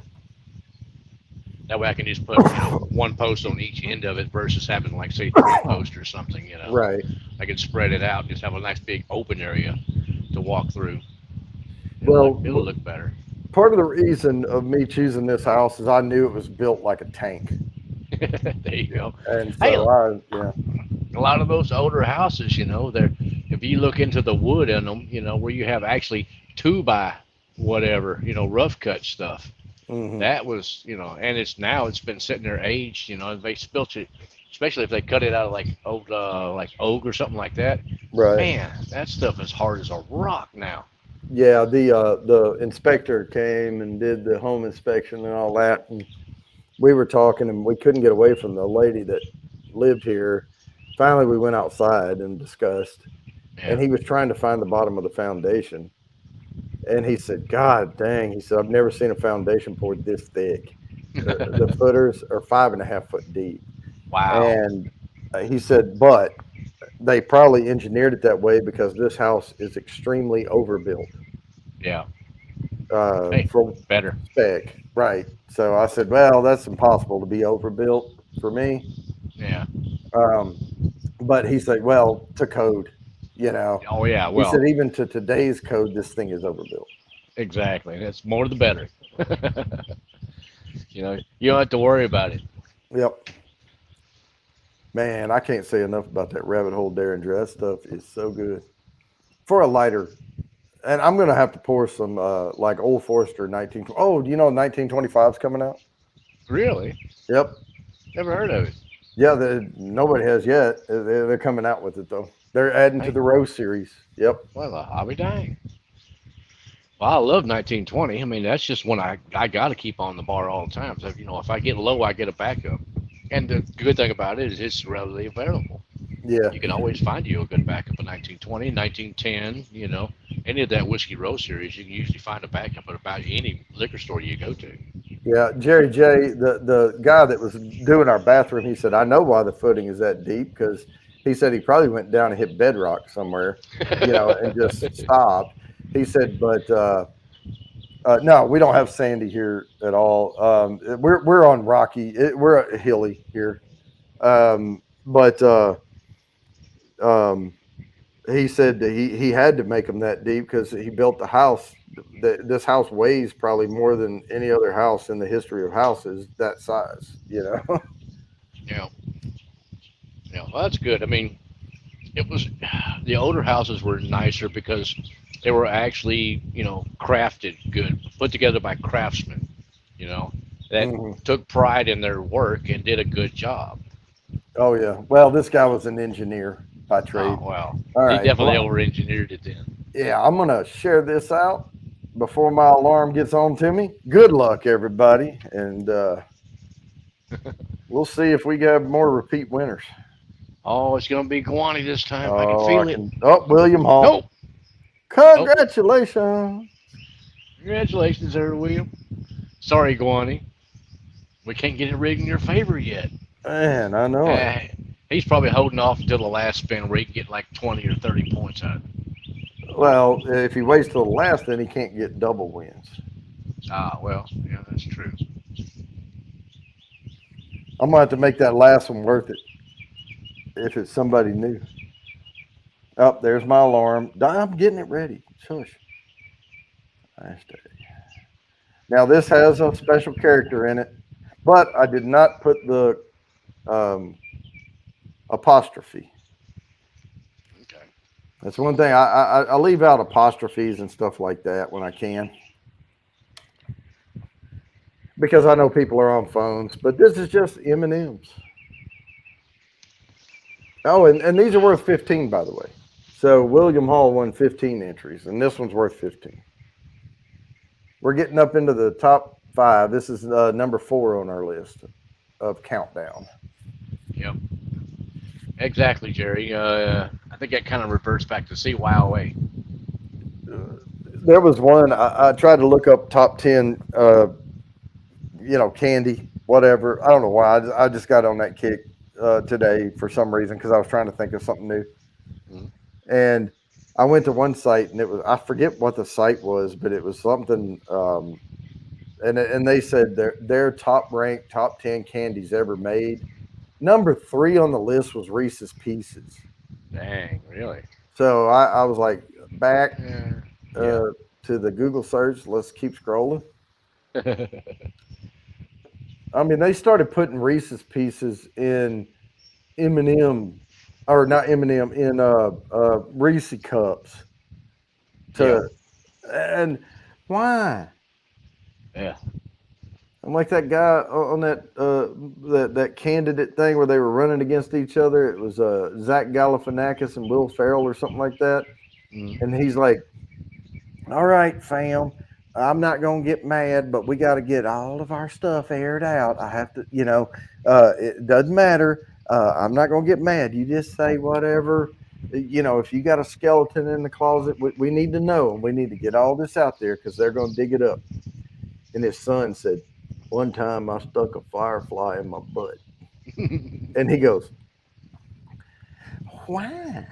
That way I can just put one post on each end of it versus having like say three posts or something. Right. I can spread it out, and just have a nice big open area to walk through. Well, It'll look better. part of the reason of me choosing this house is I knew it was built like a tank, There you go. and Hey, so I yeah. a lot of those older houses, they're if you look into the wood in them, where you have actually two by whatever, rough cut stuff. Hmm. That was, and it's been sitting there aged, and they spilt it, especially if they cut it out of like old, like oak or something like that. Right. Man, that stuff is hard as a rock now. Yeah. The inspector came and did the home inspection and all that, and we were talking, and we couldn't get away from the lady that lived here. Finally, we went outside and discussed, and Yeah. he was trying to find the bottom of the foundation. And he said, God dang, he said, I've never seen a foundation poured this thick. The footers are 5.5 foot deep. Wow. And he said, but they probably engineered it that way because this house is extremely overbuilt Yeah. Hey, for better. spec. Right. So I said, well, that's impossible to be overbuilt for me. Yeah. Um, but he said, well, to code, you know, Oh yeah. he Well, said, even to today's code, this thing is overbuilt. exactly. That's more the better. You don't have to worry about it. Yep. Man, I can't say enough about that rabbit hole Derringer. That stuff is so good for a lighter. And I'm gonna have to pour some like Old Forester 19. Oh, do you know 1925's coming out? Really? Yep. Never heard of it. Yeah, nobody has yet. They're coming out with it though. They're adding to Hey, the Rose series. Yep. well, I'll be dang. Well, I love 1920. I mean, that's just one I got to keep on the bar all the time. So, if I get low, I get a backup. And the good thing about it is it's readily available. Yeah. You can always find you a good backup of 1920, 1910, any of that Whiskey Row series. You can usually find a backup at about any liquor store you go to. Yeah. Jerry J, the guy that was doing our bathroom, he said, I know why the footing is that deep because he said he probably went down and hit bedrock somewhere, and just stopped. He said, but no, we don't have sandy here at all. We're on rocky. We're hilly here. But um, he said that he had to make them that deep because he built the house. This house weighs probably more than any other house in the history of houses that size. Yeah. Yeah. Well, that's good. I mean, it was the older houses were nicer because they were actually, crafted good, put together by craftsmen, that Hmm. took pride in their work and did a good job. Oh yeah. Well, this guy was an engineer by trade. Oh, well, All he right. definitely Well, over engineered it then. yeah, I'm gonna share this out before my alarm gets on to me. Good luck, everybody, and we'll see if we got more repeat winners. Oh, it's going to be Guani this time. I can Oh, I feel it. can. Oh, William Hall. Nope. Nope. Congratulations. Congratulations, there, William. Sorry, Guani. We can't get it rigged in your favor yet. Man, I know it. Uh, he's probably holding off until the last spin where he can get like 20 or 30 points out. Well, if he waits till the last, then he can't get double wins. Ah, well, yeah, that's true. I'm gonna have to make that last one worth it if it's somebody new. Oh, there's my alarm. I'm getting it ready. Shush. Hashtag. Now this has a special character in it, but I did not put the um, apostrophe. Okay. That's one thing I leave out apostrophes and stuff like that when I can, because I know people are on phones. But this is just M&Ms. Oh, and these are worth 15, by the way. So William Hall won 15 entries, and this one's worth 15. We're getting up into the top 5. This is number 4 on our list of countdown. Yep. Exactly, Jerry. I think that kind of reverts back to CYOA. There was one I tried to look up top 10, candy, whatever. I don't know why. I just got on that kick today for some reason because I was trying to think of something new. Mhm. And I went to one site and I forget what the site was, but it was something. And they said their top ranked top 10 candies ever made. Number 3 on the list was Reese's Pieces. Dang, really? So I was like, back Yeah. to the Google search. Let's keep scrolling. I mean, they started putting Reese's Pieces in M&M, or not M&M, in Reese cups. And why? Yeah. I'm like that guy on that candidate thing where they were running against each other. It was Zach Galifianakis and Will Ferrell or something like that. Mm. And he's like, "All right, fam, I'm not gonna get mad, but we got to get all of our stuff aired out. I have to, it doesn't matter. I'm not gonna get mad. You just say whatever. If you got a skeleton in the closet, we need to know, and we need to get all this out there because they're gonna dig it up." And his son said, "One time I stuck a firefly in my butt," and he goes, "Why?"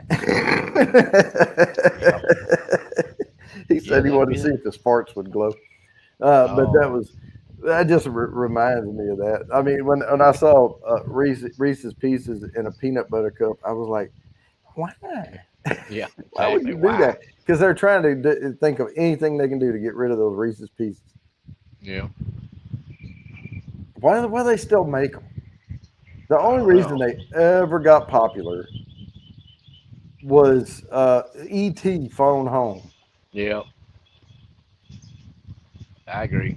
He said he wanted to see if the sparks would glow. But that just reminds me of that. I mean, when I saw Reese's Pieces in a peanut butter cup, I was like, why? Yeah. Why would you do that? Because they're trying to think of anything they can do to get rid of those Reese's Pieces. Yeah. Why do they still make them? The only reason they ever got popular was E.T. Phone Home. Yep. I agree.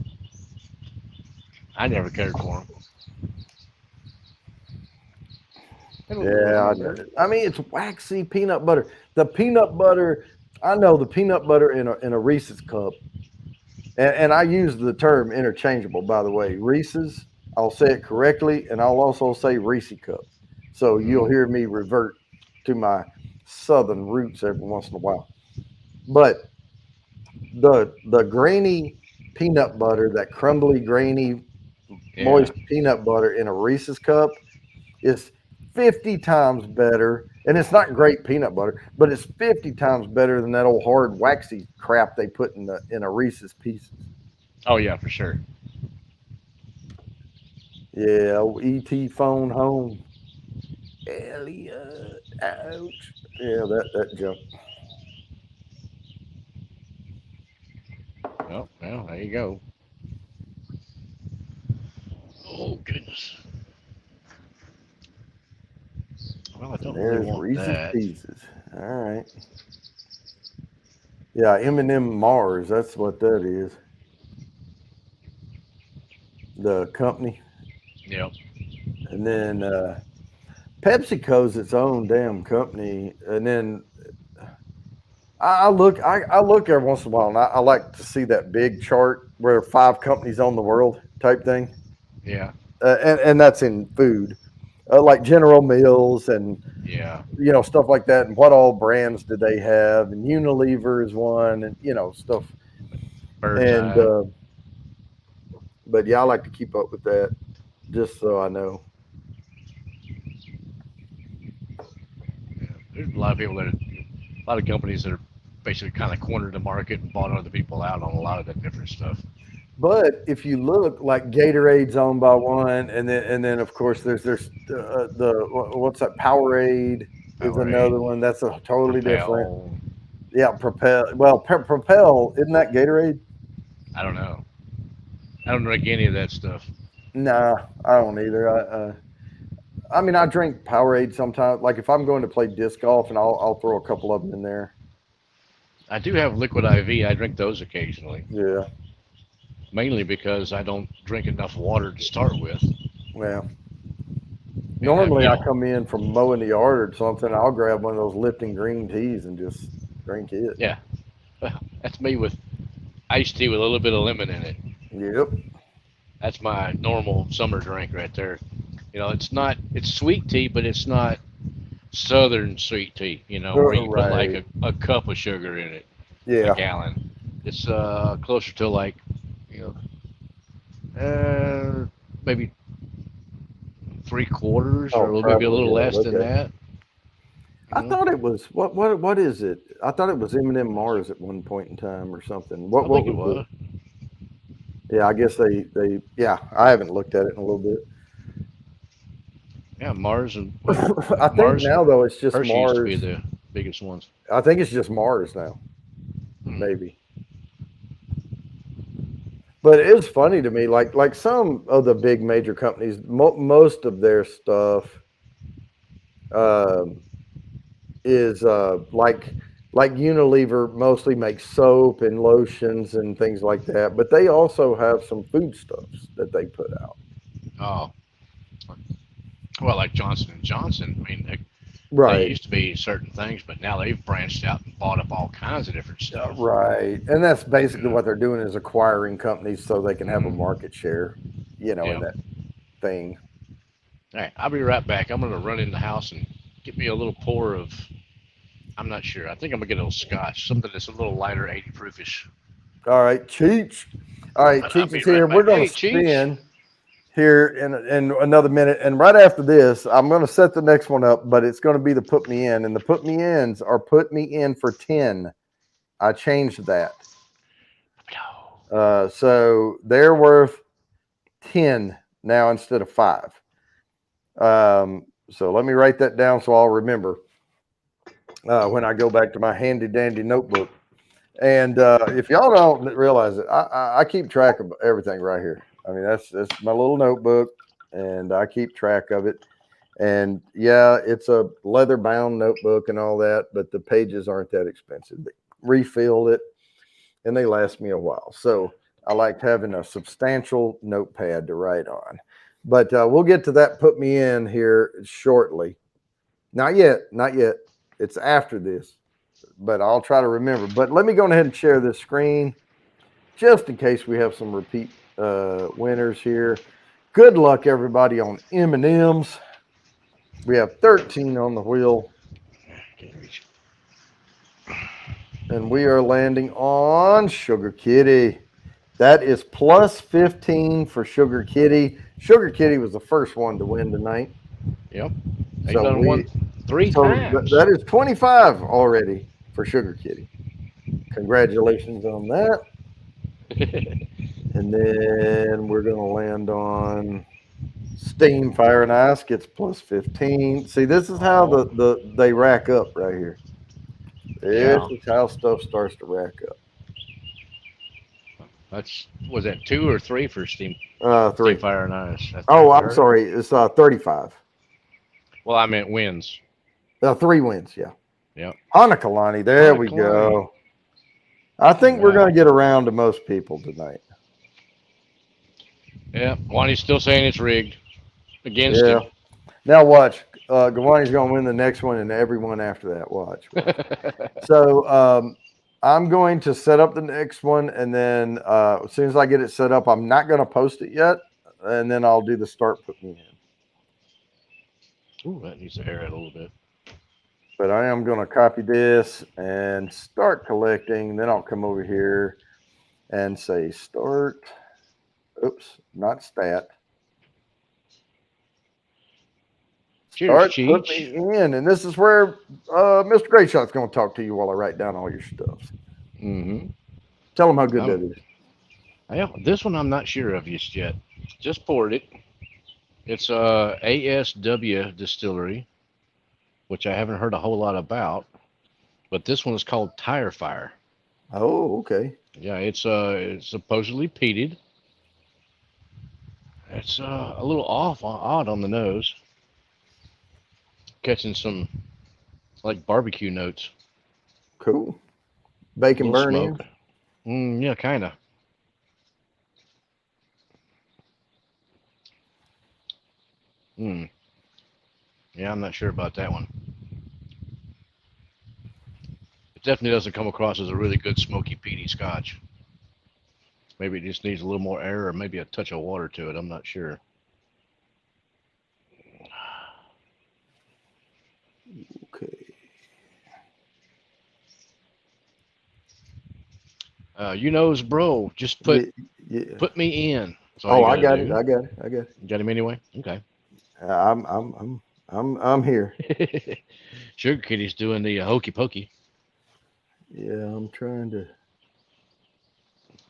I never cared for him. Yeah, I mean it's waxy peanut butter. The peanut butter, I know the peanut butter in a Reese's cup, and I use the term interchangeable. By the way, Reese's, I'll say it correctly, and I'll also say Reese cup. So you'll hear me revert to my southern roots every once in a while. But the grainy peanut butter, that crumbly, grainy, moist peanut butter in a Reese's cup is 50 times better. And it's not great peanut butter, but it's 50 times better than that old hard waxy crap they put in a Reese's Pieces. Oh yeah, for sure. Yeah, ET Phone Home. Elliot, ouch. Yeah, that junk. Oh, well, there you go. Oh goodness. Well, I And don't really there's want Reese's that. Pieces. All right. Yeah, M&M Mars. That's what that is. The company. Yep. And then PepsiCo's its own damn company. And then I look every once in a while, and I like to see that big chart where 5 companies on the world type thing. Yeah. And that's in food, like General Mills and Yeah. stuff like that. And what all brands do they have? And Unilever is one, and stuff. Bird's And eye. but yeah, I like to keep up with that just so I know. Yeah. There's a lot of people that, a lot of companies that are basically kind of cornered the market and bought other people out on a lot of that different stuff. But if you look, like Gatorade's owned by one, and then of course there's what's that? Powerade is Powerade, another one. That's a totally different. Propel. Yeah, Propel. Well, Propel isn't that Gatorade? I don't know. I don't drink any of that stuff. Nah, I don't either. I mean, I drink Powerade sometimes. Like if I'm going to play disc golf, and I'll throw a couple of them in there. I do have liquid IV. I drink those occasionally, Yeah. mainly because I don't drink enough water to start with. Well, And I, normally I come in from mowing the yard or something. I'll grab one of those Lipton green teas and just drink it. yeah, that's me with iced tea with a little bit of lemon in it. Yep. That's my normal summer drink right there. It's not, it's sweet tea, but it's not southern sweet tea, where you can put like Right. a cup of sugar in it, a Yeah. gallon. It's closer to like, you maybe 3/4 Oh, or maybe a probably little is. less than Okay. that. I Mm, thought it was what is it? I thought it was M&M Mars at one point in time or something. I What think it was the? was. Yeah, I guess they yeah. I haven't looked at it in a little bit. Yeah, Mars and what? I think Mars and now though it's just Hershey used to be Mars. the biggest ones. I think it's just Mars now, Hmm. maybe. But it is funny to me, like some of the big major companies, most of their stuff um, is like Unilever mostly makes soap and lotions and things like that, but they also have some foodstuffs that they put out. Oh, well, like Johnson and Johnson. I mean, they Right, used to be certain things, but now they've branched out and bought up all kinds of different stuff. right, and that's You basically know. what they're doing is acquiring companies so they can have a Hmm. market share, in Yeah. that thing. All right, I'll be right back. I'm gonna run in the house and get me a little pour of. I'm not sure. I think I'm gonna get a little scotch, something that's a little lighter, 80 proofish. All right, Cheech. All right, But I'll Cheech is be here. right We're back. going Hey, to Cheech. spin here in another minute. And right after this, I'm going to set the next one up, but it's going to be the put me in. And the put me ins are put me in for 10. I changed that. So they're worth 10 now instead of 5. So let me write that down so I'll remember when I go back to my handy dandy notebook. And if y'all don't realize it, I keep track of everything right here. I mean, that's my little notebook, and I keep track of it. And yeah, it's a leather bound notebook and all that, but the pages aren't that expensive. They refill it, and they last me a while. So I liked having a substantial notepad to write on. But we'll get to that. Put me in here shortly. Not yet. Not yet. It's after this, but I'll try to remember. But let me go ahead and share this screen just in case we have some repeat winners here. Good luck, everybody, on M&Ms. We have 13 on the wheel, Can't reach. and we are landing on Sugar Kitty. That is plus 15 for Sugar Kitty. Sugar Kitty was the first one to win tonight. Yep. They've So done one we three times. that is 25 already for Sugar Kitty. Congratulations on that. And then we're going to land on Steam Fire and Ice gets plus 15. See, this is how they rack up right here. This Yeah. is how stuff starts to rack up. That's, was that 2 or 3 for Steam 3. Fire and Ice? That's Oh, I'm third. sorry. It's 35. Well, I meant wins. 3 wins, yeah. Yep. Hanakalani, there we Kalani. go. I think we're going Right. to get around to most people tonight. Yeah. Wani's still saying it's rigged against Yeah. him. Now watch. Gawani's going to win the next one and everyone after that. Watch. So I'm going to set up the next one, and then as soon as I get it set up, I'm not going to post it yet, and then I'll do the start put me in. Ooh, that needs to air it a little bit. But I am going to copy this and start collecting. Then I'll come over here and say start. Oops, not stat. Cheers, Start put Cheech. me in, and this is where Mr. Great Shot's going to talk to you while I write down all your stuff. Mm-hmm. Tell him how good Oh, that is. yeah, this one I'm not sure of just yet. Just poured it. It's ASW Distillery, which I haven't heard a whole lot about. But this one is called Tire Fire. Oh, okay. Yeah, it's supposedly peated. It's a little odd on the nose, catching some like barbecue notes, Cool. a Bacon little burn in. smoke. Yeah, kind of. Mm, yeah, I'm not sure about that one. It definitely doesn't come across as a really good smoky peaty Scotch. Maybe it just needs a little more air, or maybe a touch of water to it. I'm not sure. Okay. You knows, bro. Just Yeah, put yeah. put me in. That's all Oh, you I got to got it. do. I got it. I got it. You got him anyway. Okay. I'm here. Sugar Kitty's doing the hokey pokey. Yeah, I'm trying to.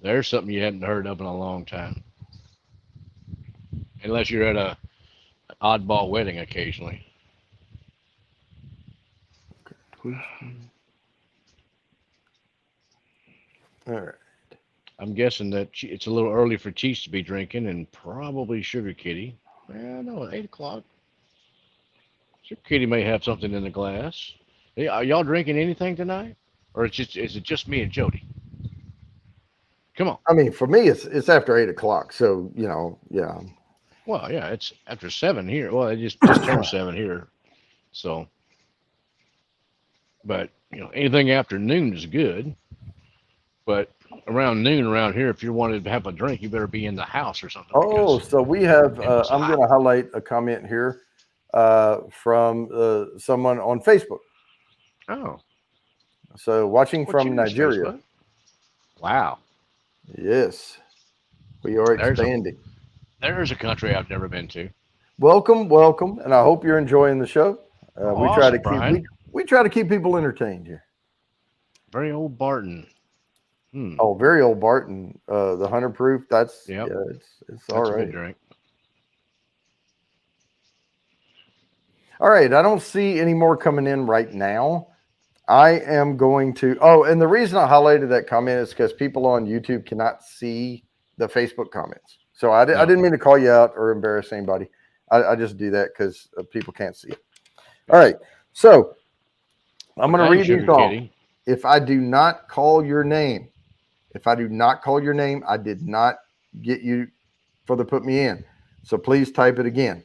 There's something you hadn't heard of in a long time, unless you're at a oddball wedding occasionally. Twisting. All right. I'm guessing that it's a little early for Cheech to be drinking, and probably Sugar Kitty. Well, no, 8 o'clock. Sugar Kitty may have something in the glass. Hey, are y'all drinking anything tonight, or is it just me and Jody? Come on. I mean, for me, it's after 8 o'clock. So yeah. Well, yeah, it's after 7 here. Well, it just turned 7 here, so. But anything after noon is good. But around noon around here, if you wanted to have a drink, you better be in the house or something Oh, because so we have. it was I'm hot. going to highlight a comment here from someone on Facebook. Oh, So watching well, from cheers, Nigeria. Facebook. Wow, Yes, we are there's a expanding. there's a country I've never been to. Welcome, welcome, and I hope you're enjoying the show. Oh, We try to awesome, keep Brian. we try to keep people entertained here. Very old Barton. Hmm. Oh, very old Barton, the 100 proof. That's Yep, yeah, it's all that's a good right. drink. All right, I don't see any more coming in right now. I am going to. Oh, and the reason I highlighted that comment is because people on YouTube cannot see the Facebook comments. So I No. didn't mean to call you out or embarrass anybody. I just do that because people can't see it. All right, so I'm Well, going to dang, read these Sugar off. Kitty. If I do not call your name, I did not get you for the put me in. So please type it again.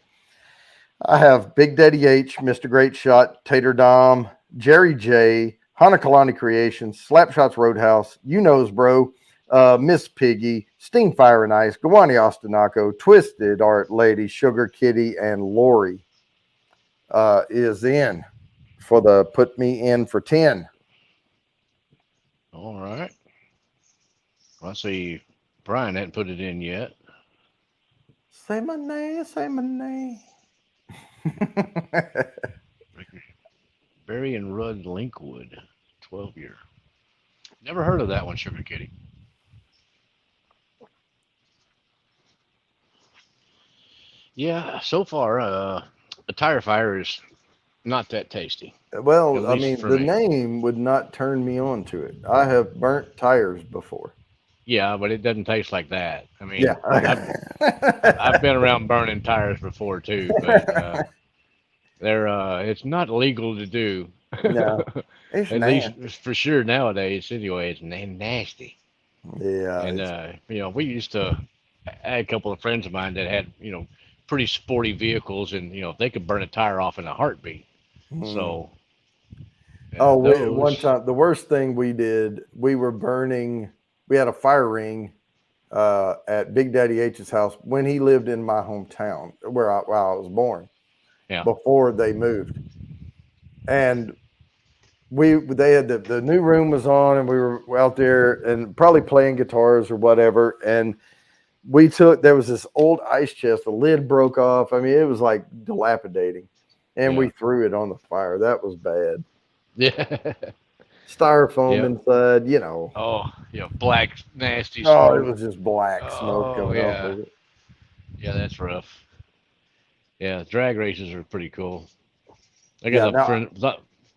I have Big Daddy H, Mr. Great Shot, Tater Dom, Jerry J, Hanakalani Creations, Slapshots Roadhouse, You Knows Bro, Miss Piggy, Steam Fire and Ice, Gawani Ostinaco, Twisted Art Lady, Sugar Kitty, and Lori is in for the put me in for 10. All right. Well, I see Brian hadn't put it in yet. Say my name, say my name. Barry and Rudd Linkwood, 12-year. Never heard of that one, Sugar Kitty. Yeah, so far, the Tire Fire is not that tasty, at Well, I least mean, for the me. name would not turn me on to it. I have burnt tires before. Yeah, but it doesn't taste like that. I Yeah. mean, I've been around burning tires before too, but they're it's not legal to do. No, it's At least nasty. for sure nowadays. Anyway, it's nasty. Yeah, And it's we used to. I had a couple of friends of mine that had pretty sporty vehicles, and they could burn a tire off in a heartbeat. mm. So Oh, one those. time the worst thing we did, we were burning. We had a fire ring at Big Daddy H's house when he lived in my hometown where I was born Yeah. before they moved, and they had the new room was on, and we were out there and probably playing guitars or whatever. And there was this old ice chest, the lid broke off. I mean, it was like dilapidating, and we Yeah. threw it on the fire. That was bad. Yeah. Styrofoam Yeah. inside, you know. Oh, yeah. Black, nasty Oh, it smoke. was just black smoke Oh, coming off yeah. of it. Yeah, that's rough. Yeah, drag races are pretty cool. I got Yeah. a Now, friend,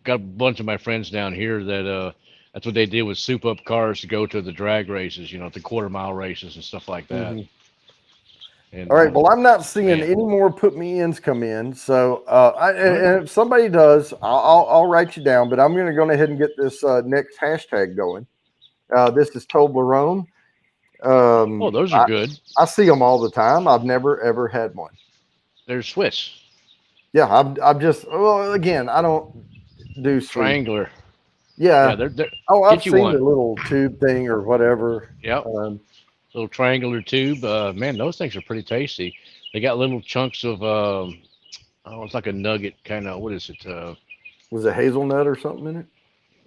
got a bunch of my friends down here that that's what they did was soup up cars to go to the drag races, the quarter-mile races and stuff like that. mhm. All And right. Well, I'm not seeing man, any more put me ins come in. So, all right. and if somebody does, I'll write you down. But I'm going to go ahead and get this next hashtag going. This is Toblerone. Oh, Um, those are I, good. I see them all the time. I've never ever had one. They're Swiss Yeah, I'm just well again. I don't do sweet. triangular. Yeah, Yeah. they're Oh, I've get you seen the one. little tube thing or whatever. Yep, Um, little triangular tube. Man, those things are pretty tasty. They got little chunks of oh, it's like a nugget kind of. What is it? was it hazelnut or something in it?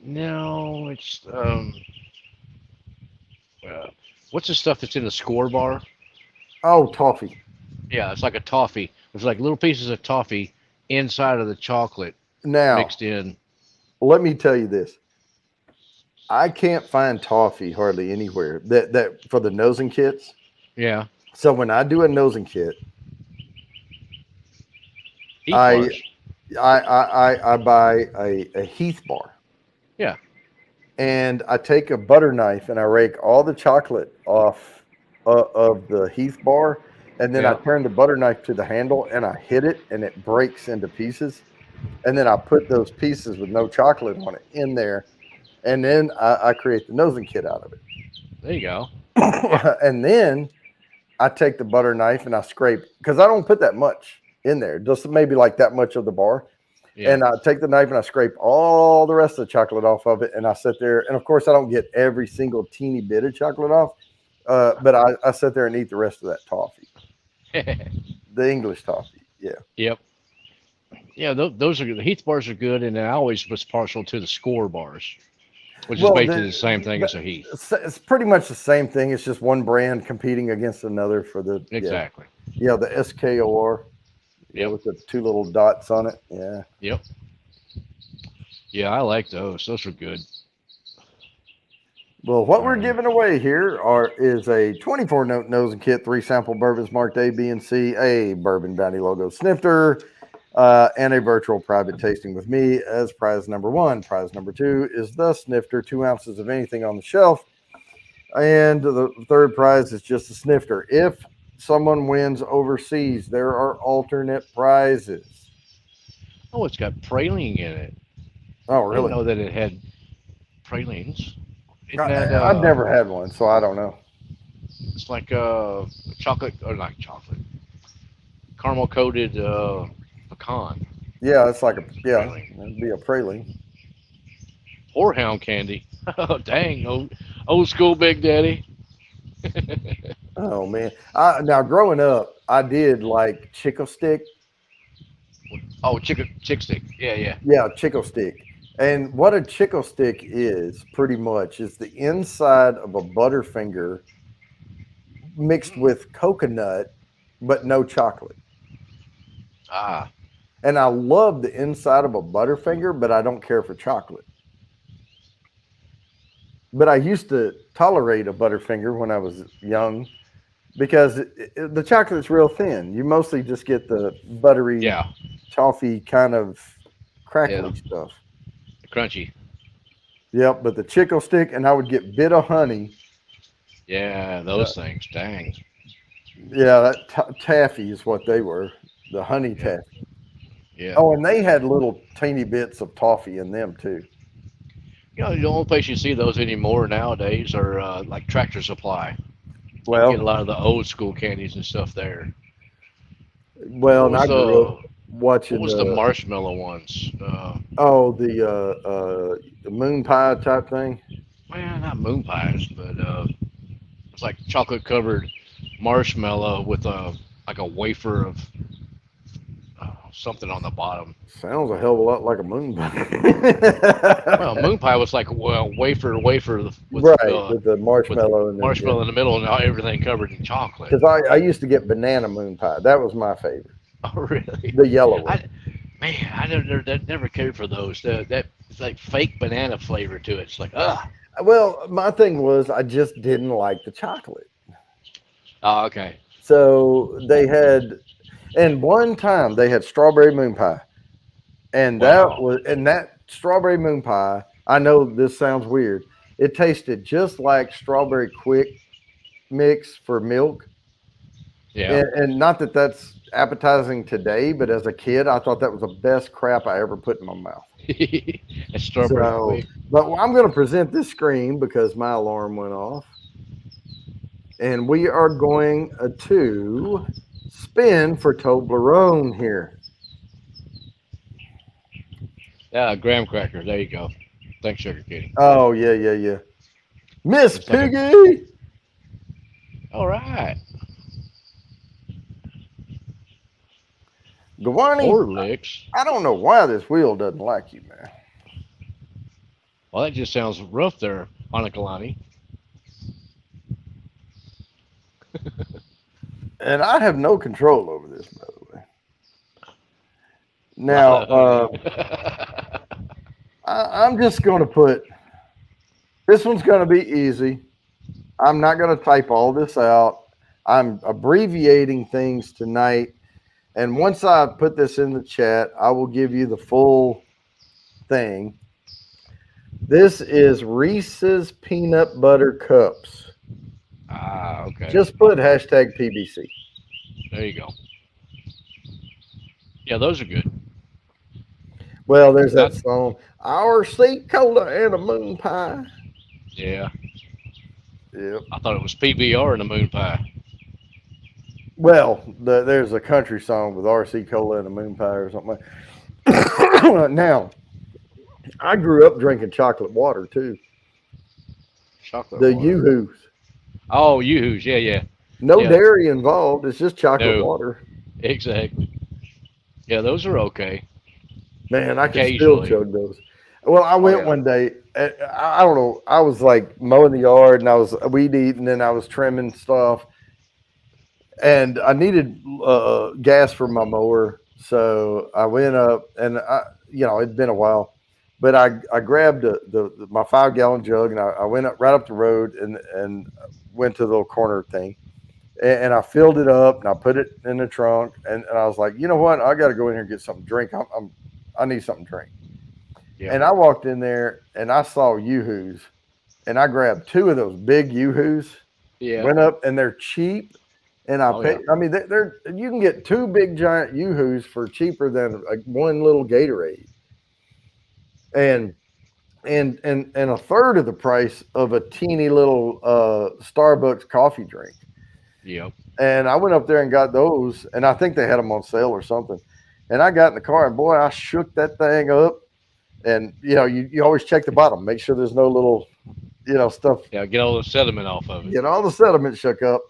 No, it's uh, what's the stuff that's in the score bar? Oh, toffee. Yeah, it's like a toffee. There's like little pieces of toffee inside of the chocolate Now, mixed in. let me tell you this. I can't find toffee hardly anywhere that for the nosing kits. Yeah, So when I do a nosing kit, Heath I bars. I buy a Heath bar Yeah, and I take a butter knife and I rake all the chocolate off of the Heath bar, and then I yeah. turn the butter knife to the handle and I hit it and it breaks into pieces, and then I put those pieces with no chocolate on it in there, and then I create the nosing kit out of There you go. it, and then I take the butter knife and I scrape because I don't put that much in there, just maybe like that much of the bar. Yeah, And I take the knife and I scrape all the rest of the chocolate off of it. And I sit there. And of course, I don't get every single teeny bit of chocolate off, but I sit there and eat the rest of that toffee, the English toffee. Yeah. yep. Yeah, those are good. The Heath bars are good, and then I always was partial to the score bars, which is Well, basically the same thing as a Heath. it's pretty much the same thing. It's just one brand competing against another for the, Exactly. yeah, the SKOR. Yeah, Yep. with the two little dots on it. Yeah. Yep. Yeah, I like those. Those are good. Well, what we're Um, giving away here is a 24 note nosing kit, 3 sample bourbons marked A, B, and C, a Bourbon Bounty logo snifter, and a virtual private tasting with me as prize number 1. Prize number 2 is the snifter, 2 ounces of anything on the shelf. And the third prize is just a snifter. If someone wins overseas, there are alternate prizes. oh, it's got praline in it. Oh, I didn't really? know that it had pralines. Isn't that I've never had one, so I don't know. it's like chocolate or not chocolate, caramel coated pecan Yeah, it's like praline. it'd be a praline. Horehound candy. Oh, dang, old school Big Daddy. Oh man! Now growing up, I did like Chico Stick. Oh, chick stick. Yeah, yeah. Yeah, Chico Stick. And what a Chico Stick is pretty much is the inside of a Butterfinger mixed with coconut, but no chocolate. Ah, And I love the inside of a Butterfinger, but I don't care for chocolate. But I used to tolerate a Butterfinger when I was young because the chocolate's real thin. You mostly just get the buttery, yeah, toffee kind of crackly yeah. stuff. Crunchy. Yep, but the Chico Stick, and I would get bit of honey. Yeah, those things. Dang. Yeah, that taffy is what they were, the honey Yeah, taffy. yeah. Oh, and they had little teeny bits of toffee in them too. The only place you see those anymore nowadays are like Tractor Supply. You can get a Well, lot of the old school candies and stuff there. well, What and was I grew up the what watching was the marshmallow ones? the moon pie type thing. Well, not moon pies, but it's like chocolate covered marshmallow with a like a wafer of something on the bottom. Sounds a hell of a lot like a moon Well, pie. moon pie was like wafer Right, with the with marshmallow and marshmallow in the middle and everything covered in chocolate. because I used to get banana moon pie. That was my favorite, Oh, really? the yellow one. I never cared for those. That it's like fake banana flavor to it. It's like, ugh. Well, my thing was I just didn't like the chocolate. Oh, okay. So they had, and one time they had strawberry moon pie, and Wow. that strawberry moon pie. I know this sounds weird. It tasted just like strawberry quick mix for milk, Yeah. and not that that's appetizing today, but as a kid, I thought that was the best crap I ever put in my mouth. It's strawberry So, quick. but I'm going to present this screen because my alarm went off. And we are going to spin for Toblerone here. Yeah, graham cracker. There you go. Thanks, Sugar Kitty. Oh, yeah. Miss It's like Piggy. all right. Gawani, Horlicks. I don't know why this wheel doesn't like you, man. Well, that just sounds rough there, Anakalani. And I have no control over this, by the way. Now, I'm just going to put, this one's going to be easy. I'm not going to type all this out. I'm abbreviating things tonight. And once I put this in the chat, I will give you the full thing. This is Reese's Peanut Butter Cups. Ah, okay. Just put hashtag PBC. There you go. Yeah, those are good. Well, there's that song, Our Seat Cola and a Moon Pie. Yeah. Yep. I thought it was PBR and the moon pie. Well, there's a country song with RC Cola and a Moon Pie or something like that. Now, I grew up drinking chocolate water too. Chocolate The water. Yoo-Hoos. Oh, Yoo-Hoos. Yeah. No Yeah. dairy involved. It's just chocolate No. water. Exactly. Yeah, those are okay. Man, I can still Occasionally. chug those. Well, I went yeah. one day. I don't know. I was like mowing the yard and I was weed eating and I was trimming stuff. And I needed gas for my mower. So I went up and it'd been a while. But I grabbed my 5-gallon jug and I went up right up the road and went to the little corner thing. And I filled it up and I put it in the trunk. And I was like, you know what? I got to go in here and get something to drink. I need something to drink. Yeah. And I walked in there and I saw Yoo-Hoos. And I grabbed 2 of those big Yoo-Hoos. Yeah. Went up and they're cheap. And I paid. Yeah. I mean, they're you can get 2 big giant Yoo-Hoos for cheaper than one little Gatorade. And a third of the price of a teeny little Starbucks coffee drink. Yep. And I went up there and got those, and I think they had them on sale or something. And I got in the car, and boy, I shook that thing up. And you always check the bottom, make sure there's no little, stuff. Yeah, get all the sediment off of it. Get all the sediment shook up,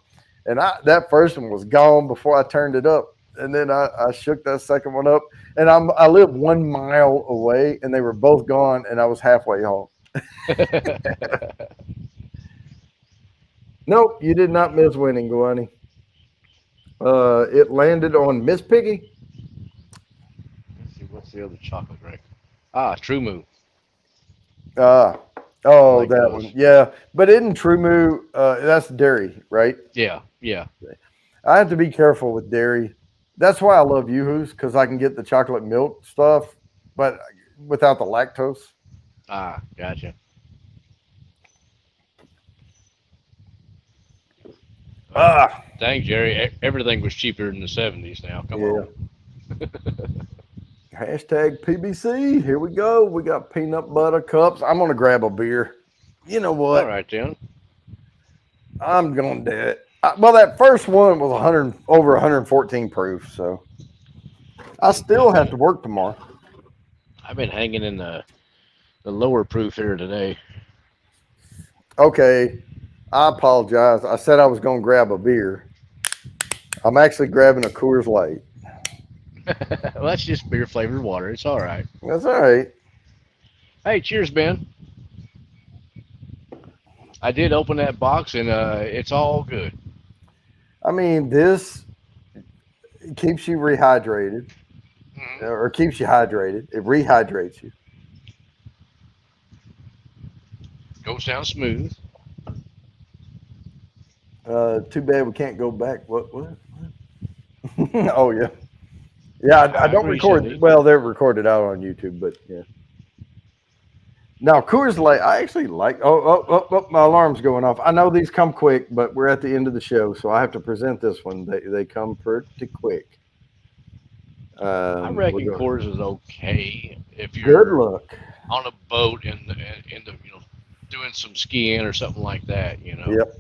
and that first one was gone before I turned it up. And then I shook that second one up, and I lived 1 mile away, and they were both gone, and I was halfway home. Nope, you did not miss winning, Guani. It landed on Miss Piggy. Let's see, what's the other chocolate drink? Ah, True Moo. Oh, like that those. one. Yeah, but isn't True Moo, that's dairy, right? Yeah. I have to be careful with dairy. That's why I love Yoo-Hoos, because I can get the chocolate milk stuff, but without the lactose. Ah, gotcha. Dang, Jerry, everything was cheaper in the 70s now. Come on. Hashtag PBC. Here we go. We got peanut butter cups. I'm going to grab a beer. You know what? All right, then. I'm going to do it. Well, that first one was over 114 proof, so I still have to work tomorrow. I've been hanging in the lower proof here today. Okay, I apologize. I said I was going to grab a beer. I'm actually grabbing a Coors Light. Well, that's just beer flavored water. It's all right. That's all right. Hey, cheers, Ben. I did open that box and it's all good. I mean, this keeps you rehydrated Mhm. or keeps you hydrated. It rehydrates you. Goes down smooth. Too bad we can't go back. What? Oh yeah, yeah. I I don't agree, record. Cindy. Well, they're recorded out on YouTube, but yeah. Now Coors Light, I actually like. Oh, my alarm's going off. I know these come quick, but we're at the end of the show, so I have to present this one. They come pretty quick. I We're reckon going. Coors is okay if Good you're luck. on a boat in the doing some skiing or something like that, Yep.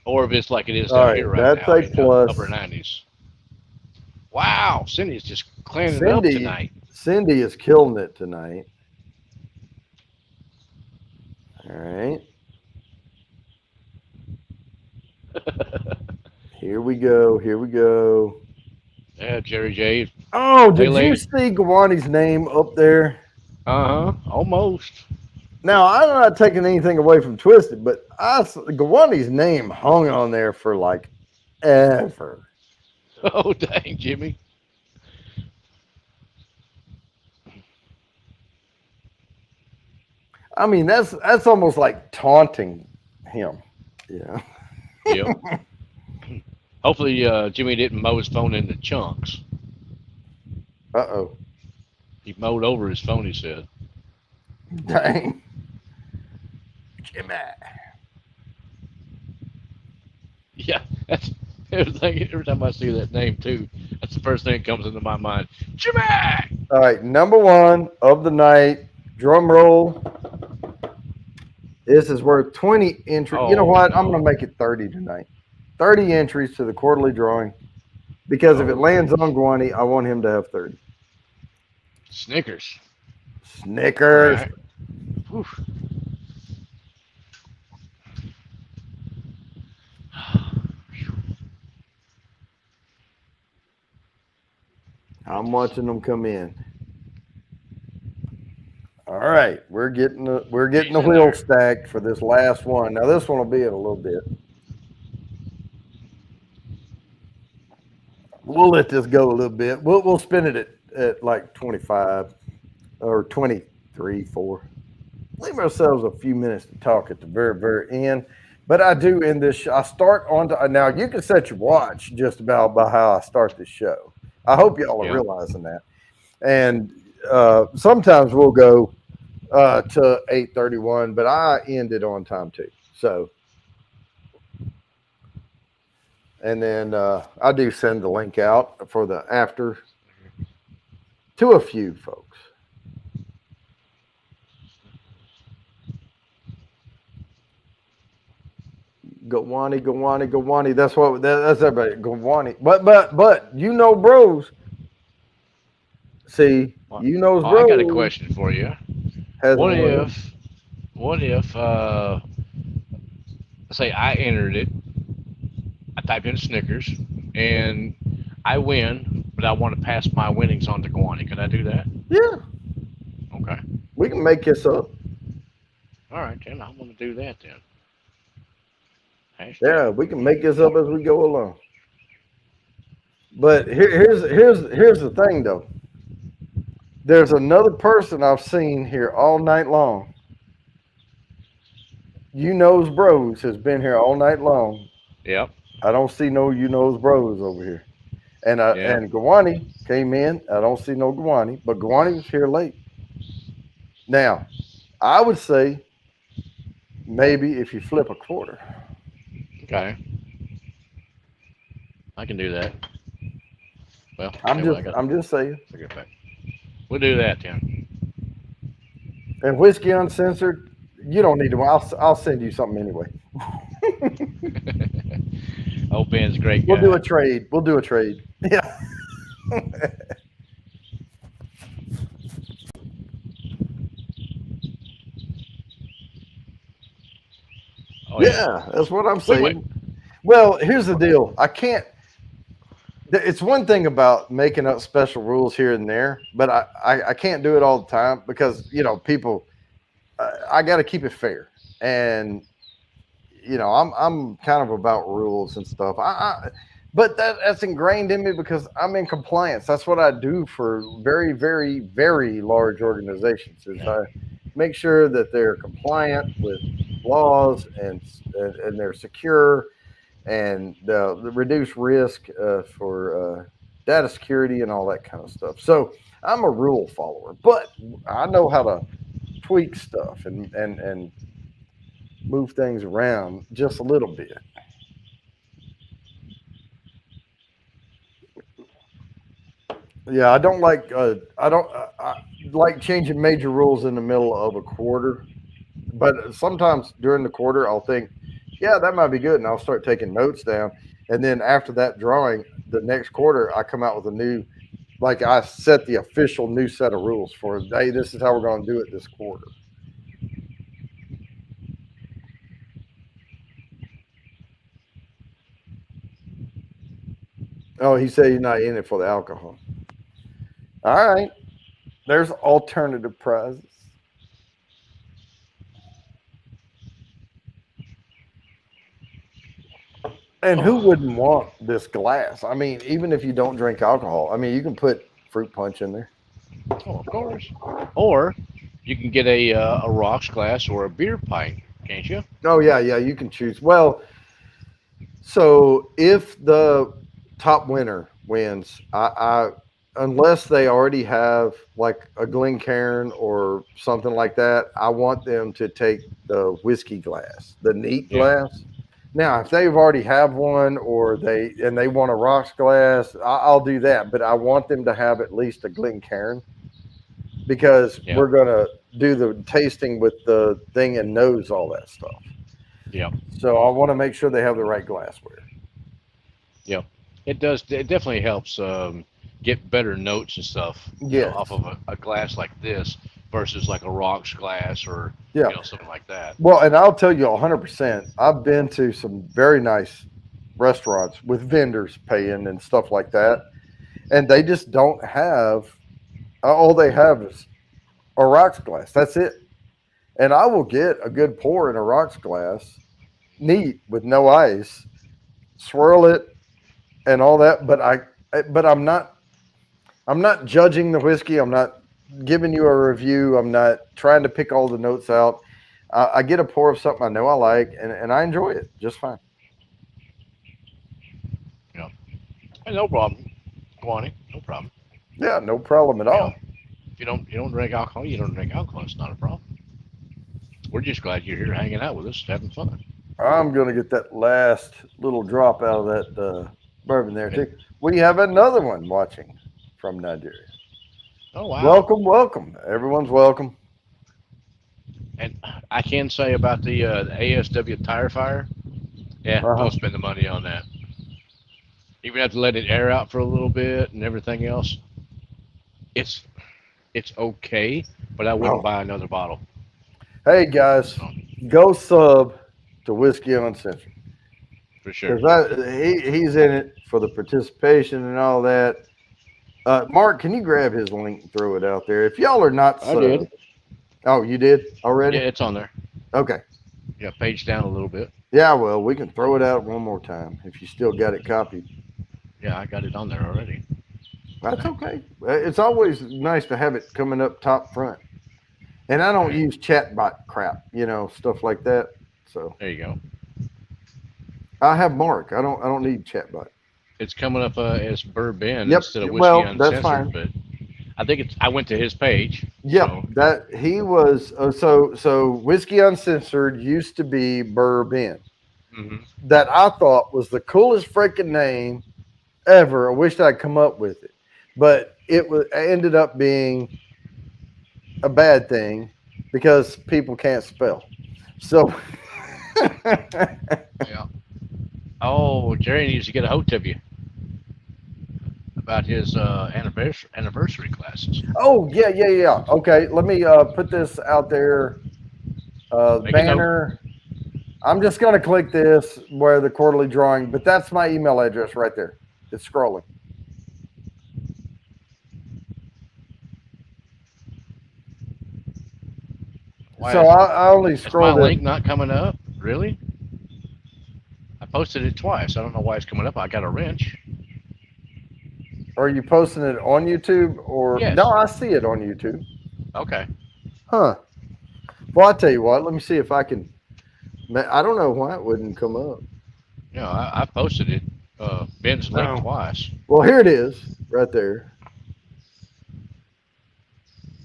or if it's like it is All down right, here right that's now a in the upper plus. 90s. Wow, Cindy's just cleaning it up Cindy, tonight. Cindy is killing it tonight. All right, here we go. Here we go. Yeah, Jerry J. Oh, Hey, did you lady. see Gawani's name up there? Uh huh. Almost. Now, I'm not taking anything away from Twisted, but Gawani's name hung on there for like ever. Oh, dang, Jimmy. I mean, that's almost like taunting him. Yeah. Yep. Hopefully, Jimmy didn't mow his phone into chunks. Uh-oh. He mowed over his phone, he said. Dang. Jimmy. Yeah, that's every time I see that name, too. That's the first thing that comes into my mind. Jimmy! All right, number one of the night. Drum roll. This is worth 20 entries. You know Oh, what? I'm going no. to make it 30 tonight. 30 entries to the quarterly drawing because if it Oh, lands on Guani, I want him to have 30. Snickers. All Snickers. right. Whew. I'm watching them come in. All right, we're getting the He's in wheel there. stacked for this last one. Now this one will be in a little bit. We'll let this go a little bit. We'll spin it at like 25 or 23, 4. Leave ourselves a few minutes to talk at the very end. But I do end this. I start on to now. You can set your watch just about by how I start this show. I hope y'all are Yeah. realizing that. And sometimes we'll go to 8:31, but I end it on time too. So, and then I do send the link out for the after to a few folks. Gawani, Gawani, Gawani. That's everybody. Gawani. But you know, bros. See, Well, you knows I got a bros question for you. hasn't What won. if, what if, say I entered it, I typed in Snickers, and I win, but I want to pass my winnings on to Guani. Could I do that? Yeah, Okay. we can make this up. All right, then I'm going to do that then. Yeah, Hashtag. we can make this up as we go along. But here's the thing though. There's another person I've seen here all night long. You knows bros has been here all night long. Yep. I don't see no you knows bros over here. Yep. And Gawani came in. I don't see no Gawani, but Gawani was here late. Now, I would say maybe if you flip a quarter. Okay. I can do that. Well, I'm anyway, just I got I'm just saying. to get back. We'll do that then. And whiskey uncensored, you don't need to. I'll send you something anyway. Oh, Ben's a great We'll do a guy. trade. We'll do a trade. Yeah. Oh, yeah. Yeah, that's what I'm Wait, wait. saying. Well, here's the deal. I can't. It's one thing about making up special rules here and there, but I can't do it all the time because people. I got to keep it fair, and I'm kind of about rules and stuff. But that's ingrained in me because I'm in compliance. That's what I do for very, very, very large organizations. Is Yeah. I make sure that they're compliant with laws and they're secure and reduce risk for data security and all that kind of stuff. So I'm a rule follower, but I know how to tweak stuff and move things around just a little bit. Yeah, I don't like I like changing major rules in the middle of a quarter. But sometimes during the quarter, I'll think, yeah, that might be good, and I'll start taking notes down. And then after that drawing, the next quarter, I come out with a new, like I set the official new set of rules for, hey, this is how we're going to do it this quarter. Oh, he said he's not in it for the alcohol. All right, there's alternative prizes. And who Oh, wouldn't want this glass? I mean, even if you don't drink alcohol, I mean, you can put fruit punch in there. oh, of course. Or you can get a rocks glass or a beer pint, can't you? Oh yeah, yeah, you can choose. Well, so if the top winner wins, I unless they already have like a Glencairn or something like that, I want them to take the whiskey glass, the neat Yeah. glass. Now, if they've already have one or they want a rocks glass, I'll do that. But I want them to have at least a Glencairn because Yeah. we're gonna do the tasting with the thing and knows all that stuff. Yeah. So I want to make sure they have the right glassware. Yeah. It does. It definitely helps get better notes and stuff, off Yes. of a glass like this versus like a rocks glass or Yeah. something like that. Well, and I'll tell you 100%. I've been to some very nice restaurants with vendors paying and stuff like that, and they just don't have. All they have is a rocks glass. That's it. And I will get a good pour in a rocks glass, neat with no ice, swirl it and all that. But I'm not judging the whiskey. I'm not giving you a review. I'm not trying to pick all the notes out. I get a pour of something I know I like, and I enjoy it just fine. Yeah. And no problem, Kwani. No problem. Yeah, no problem at You know, all. if you don't drink alcohol, you don't drink alcohol. It's not a problem. We're just glad you're here hanging out with us, having fun. I'm gonna get that last little drop out of that bourbon there And too. We have another one watching from Nigeria. oh wow. Welcome, welcome. Everyone's welcome. And I can say about the ASW tire fire, yeah, Uh huh. don't spend the money on that. Even have to let it air out for a little bit and everything else. It's it's okay, but I wouldn't Oh, buy another bottle. hey guys, So, go sub to Whiskey Uncensored for sure. because he's in it for the participation and all that. Mark, can you grab his link and throw it out there? If y'all are not I did. subbed, oh, you did Yeah, already? it's on there. Okay. Yeah, page down a little bit. Yeah, well, we can throw it out one more time if you still got it copied. Yeah, I got it on there already. That's okay. It's always nice to have it coming up top front. And I don't Right. use chatbot crap, stuff like that. So There you go. I have Mark. I don't need chatbot. It's coming up as Bourbon Yep. instead of Whiskey Well, that's Uncensored, fine. but I think it's. I went to his page, Yep. so That he was so Whiskey Uncensored used to be Bourbon. hmm That I thought was the coolest freaking name ever. I wished I'd come up with it. But ended up being a bad thing because people can't spell. So yeah. Oh, Jerry needs to get a hold of you about his anniversary classes. oh yeah, yeah, yeah. Okay, let me put this out there. Make a note. Banner. I'm just gonna click this where the quarterly drawing, but that's my email address right there. It's scrolling. So I only is my scrolled link it. not coming up? Really? I posted it twice. I don't know why it's coming up. I got a wrench. Are you posting it on YouTube or no? Yes. I see it on YouTube. Okay. Huh. Well, I'll tell you what. Let me see if I can. I don't know why it wouldn't come up. Yeah, I posted it. Ben's link Oh. twice. Well, here it is, right there.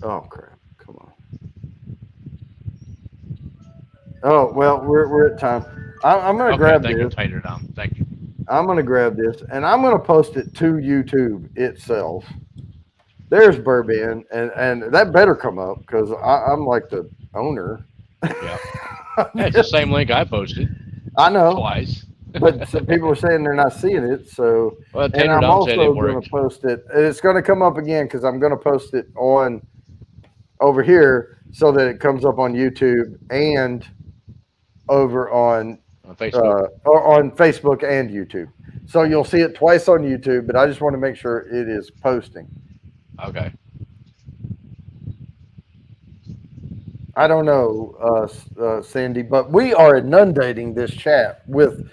Oh crap! Come on. Oh well, we're at time. I'm gonna Okay, grab thank you, this. Tater Dom. Thank you. I'm gonna grab this, and I'm gonna post it to YouTube itself. There's Burbin, and that better come up because I'm like the owner. Yeah. Yeah, it's the same link I posted I know, twice. but some people are saying they're not seeing it. So, Well, and Tater I'm Dom said also it going worked. to post it. It's going to come up again because I'm going to post it on over here so that it comes up on YouTube and over on Facebook. or on Facebook and YouTube. So you'll see it twice on YouTube, but I just want to make sure it is posting. Okay. I don't know, Sandy, but we are inundating this chat with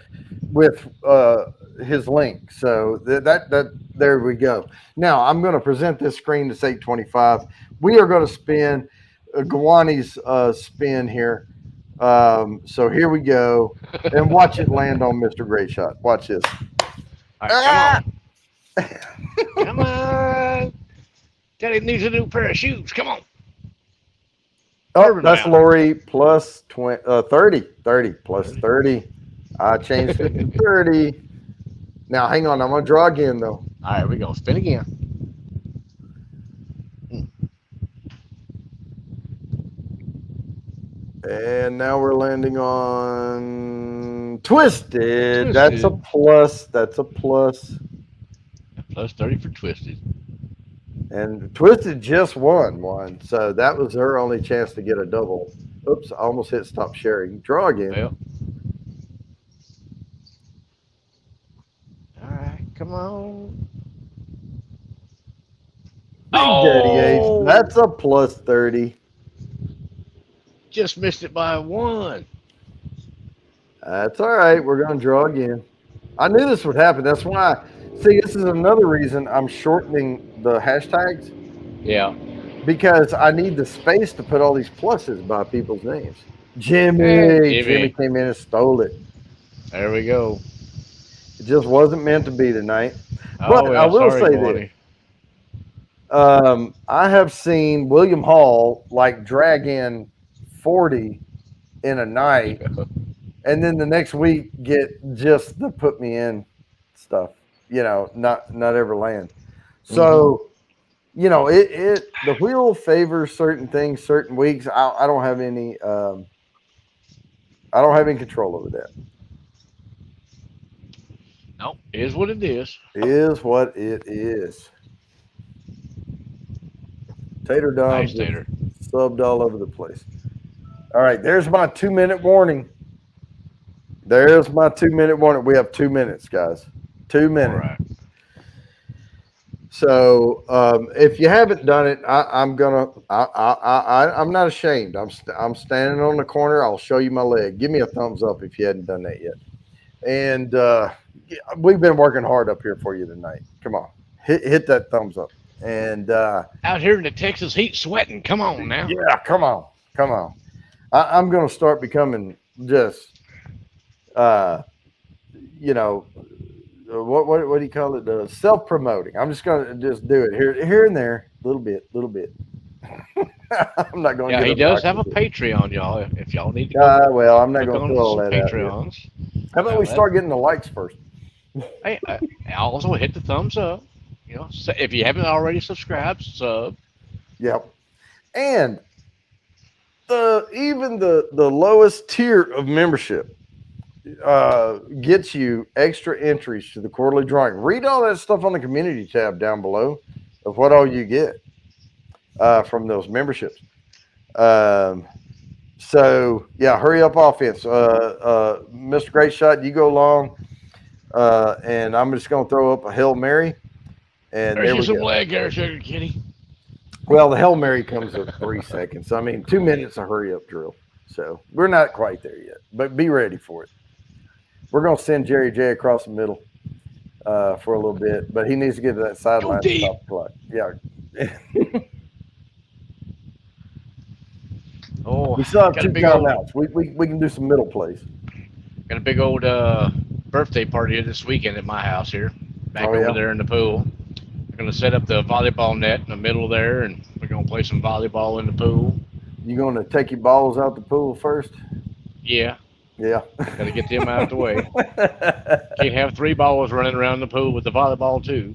his link. So that there we go. Now I'm going to present this screen to 825. We are going to spin Gawani's spin here. So here we go, and watch it land on Mr. Great Shot. Watch this. All right, come on. Come on. Daddy needs a new pair of shoes. Come on. Oh, that's Lori plus 20, 30 plus 30. I changed it to 30. Now, hang on. I'm going to draw again, though. All right, we're going to spin again. And now we're landing on Twisted. That's a plus. That's a plus. Plus 30 for Twisted. And Twisted just won one. So that was her only chance to get a double. Oops, I almost hit stop sharing. Draw again. Well. All right, come on. Big Daddy Ace. That's a plus 30. Just missed it by one. That's all right. We're going to draw again. I knew this would happen. That's why. See, this is another reason I'm shortening the hashtags. Yeah. Because I need the space to put all these pluses by people's names. Jimmy came in and stole it. There we go. It just wasn't meant to be tonight. Oh, But well, I will sorry, say Gawani. this. I have seen William Hall like drag in 40 in a night, and then the next week get just to put me in stuff. You know, not ever land. So, you know, the wheel favors certain things, certain weeks. I don't have any. I don't have any control over that. Nope, is what it is. Is what it is. Tater Dom Nice, Tater. subbed all over the place. All right, there's my 2-minute warning. There's my 2-minute warning. We have 2 minutes, guys. 2 minutes. All right. So if you haven't done it, I'm not ashamed. I'm standing on the corner. I'll show you my leg. Give me a thumbs up if you hadn't done that yet. And we've been working hard up here for you tonight. Come on, hit that thumbs up. And out here in the Texas heat, sweating. Come on now. Yeah, come on. I'm going to start becoming just, you know. What do you call it? Self-promoting. I'm just going to just do it here and there, a little bit. I'm not going. Yeah, he does have a Patreon, y'all. If y'all need to. Well, I'm not going to throw all that Patreons. out. How about we start getting the likes first? Hey, also hit the thumbs up. You know, if you haven't already subscribed, sub. Yep. And even the lowest tier of membership gets you extra entries to the quarterly drawing. Read all that stuff on the community tab down below of what all you get from those memberships. So yeah, hurry up offense. Mr. Great Shot, you go long, and I'm just going to throw up a Hail Mary. And there's there we some go. leg there, Sugar Kitty. Well, the Hail Mary comes at 3 seconds. I mean, 2 minutes a hurry up drill. So we're not quite there yet, but be ready for it. We're going to send Jerry J across the middle for a little bit, but he needs to get to that sideline to stop the clock. Yeah. Oh, We still have got a 2 big old, timeouts. We can do some middle plays. got a big old birthday party this weekend at my house here, back Oh, over yeah? there in the pool. We're gonna set up the volleyball net in the middle there, and we're gonna play some volleyball in the pool. You going to take your balls out the pool first? Yeah, Yeah. gotta get them out of the way. Can't have 3 balls running around the pool with the volleyball too.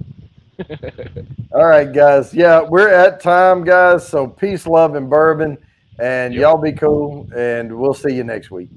All right, guys. Yeah, we're at time, guys. So peace, love, and bourbon. And Yep. y'all be cool. And we'll see you next week.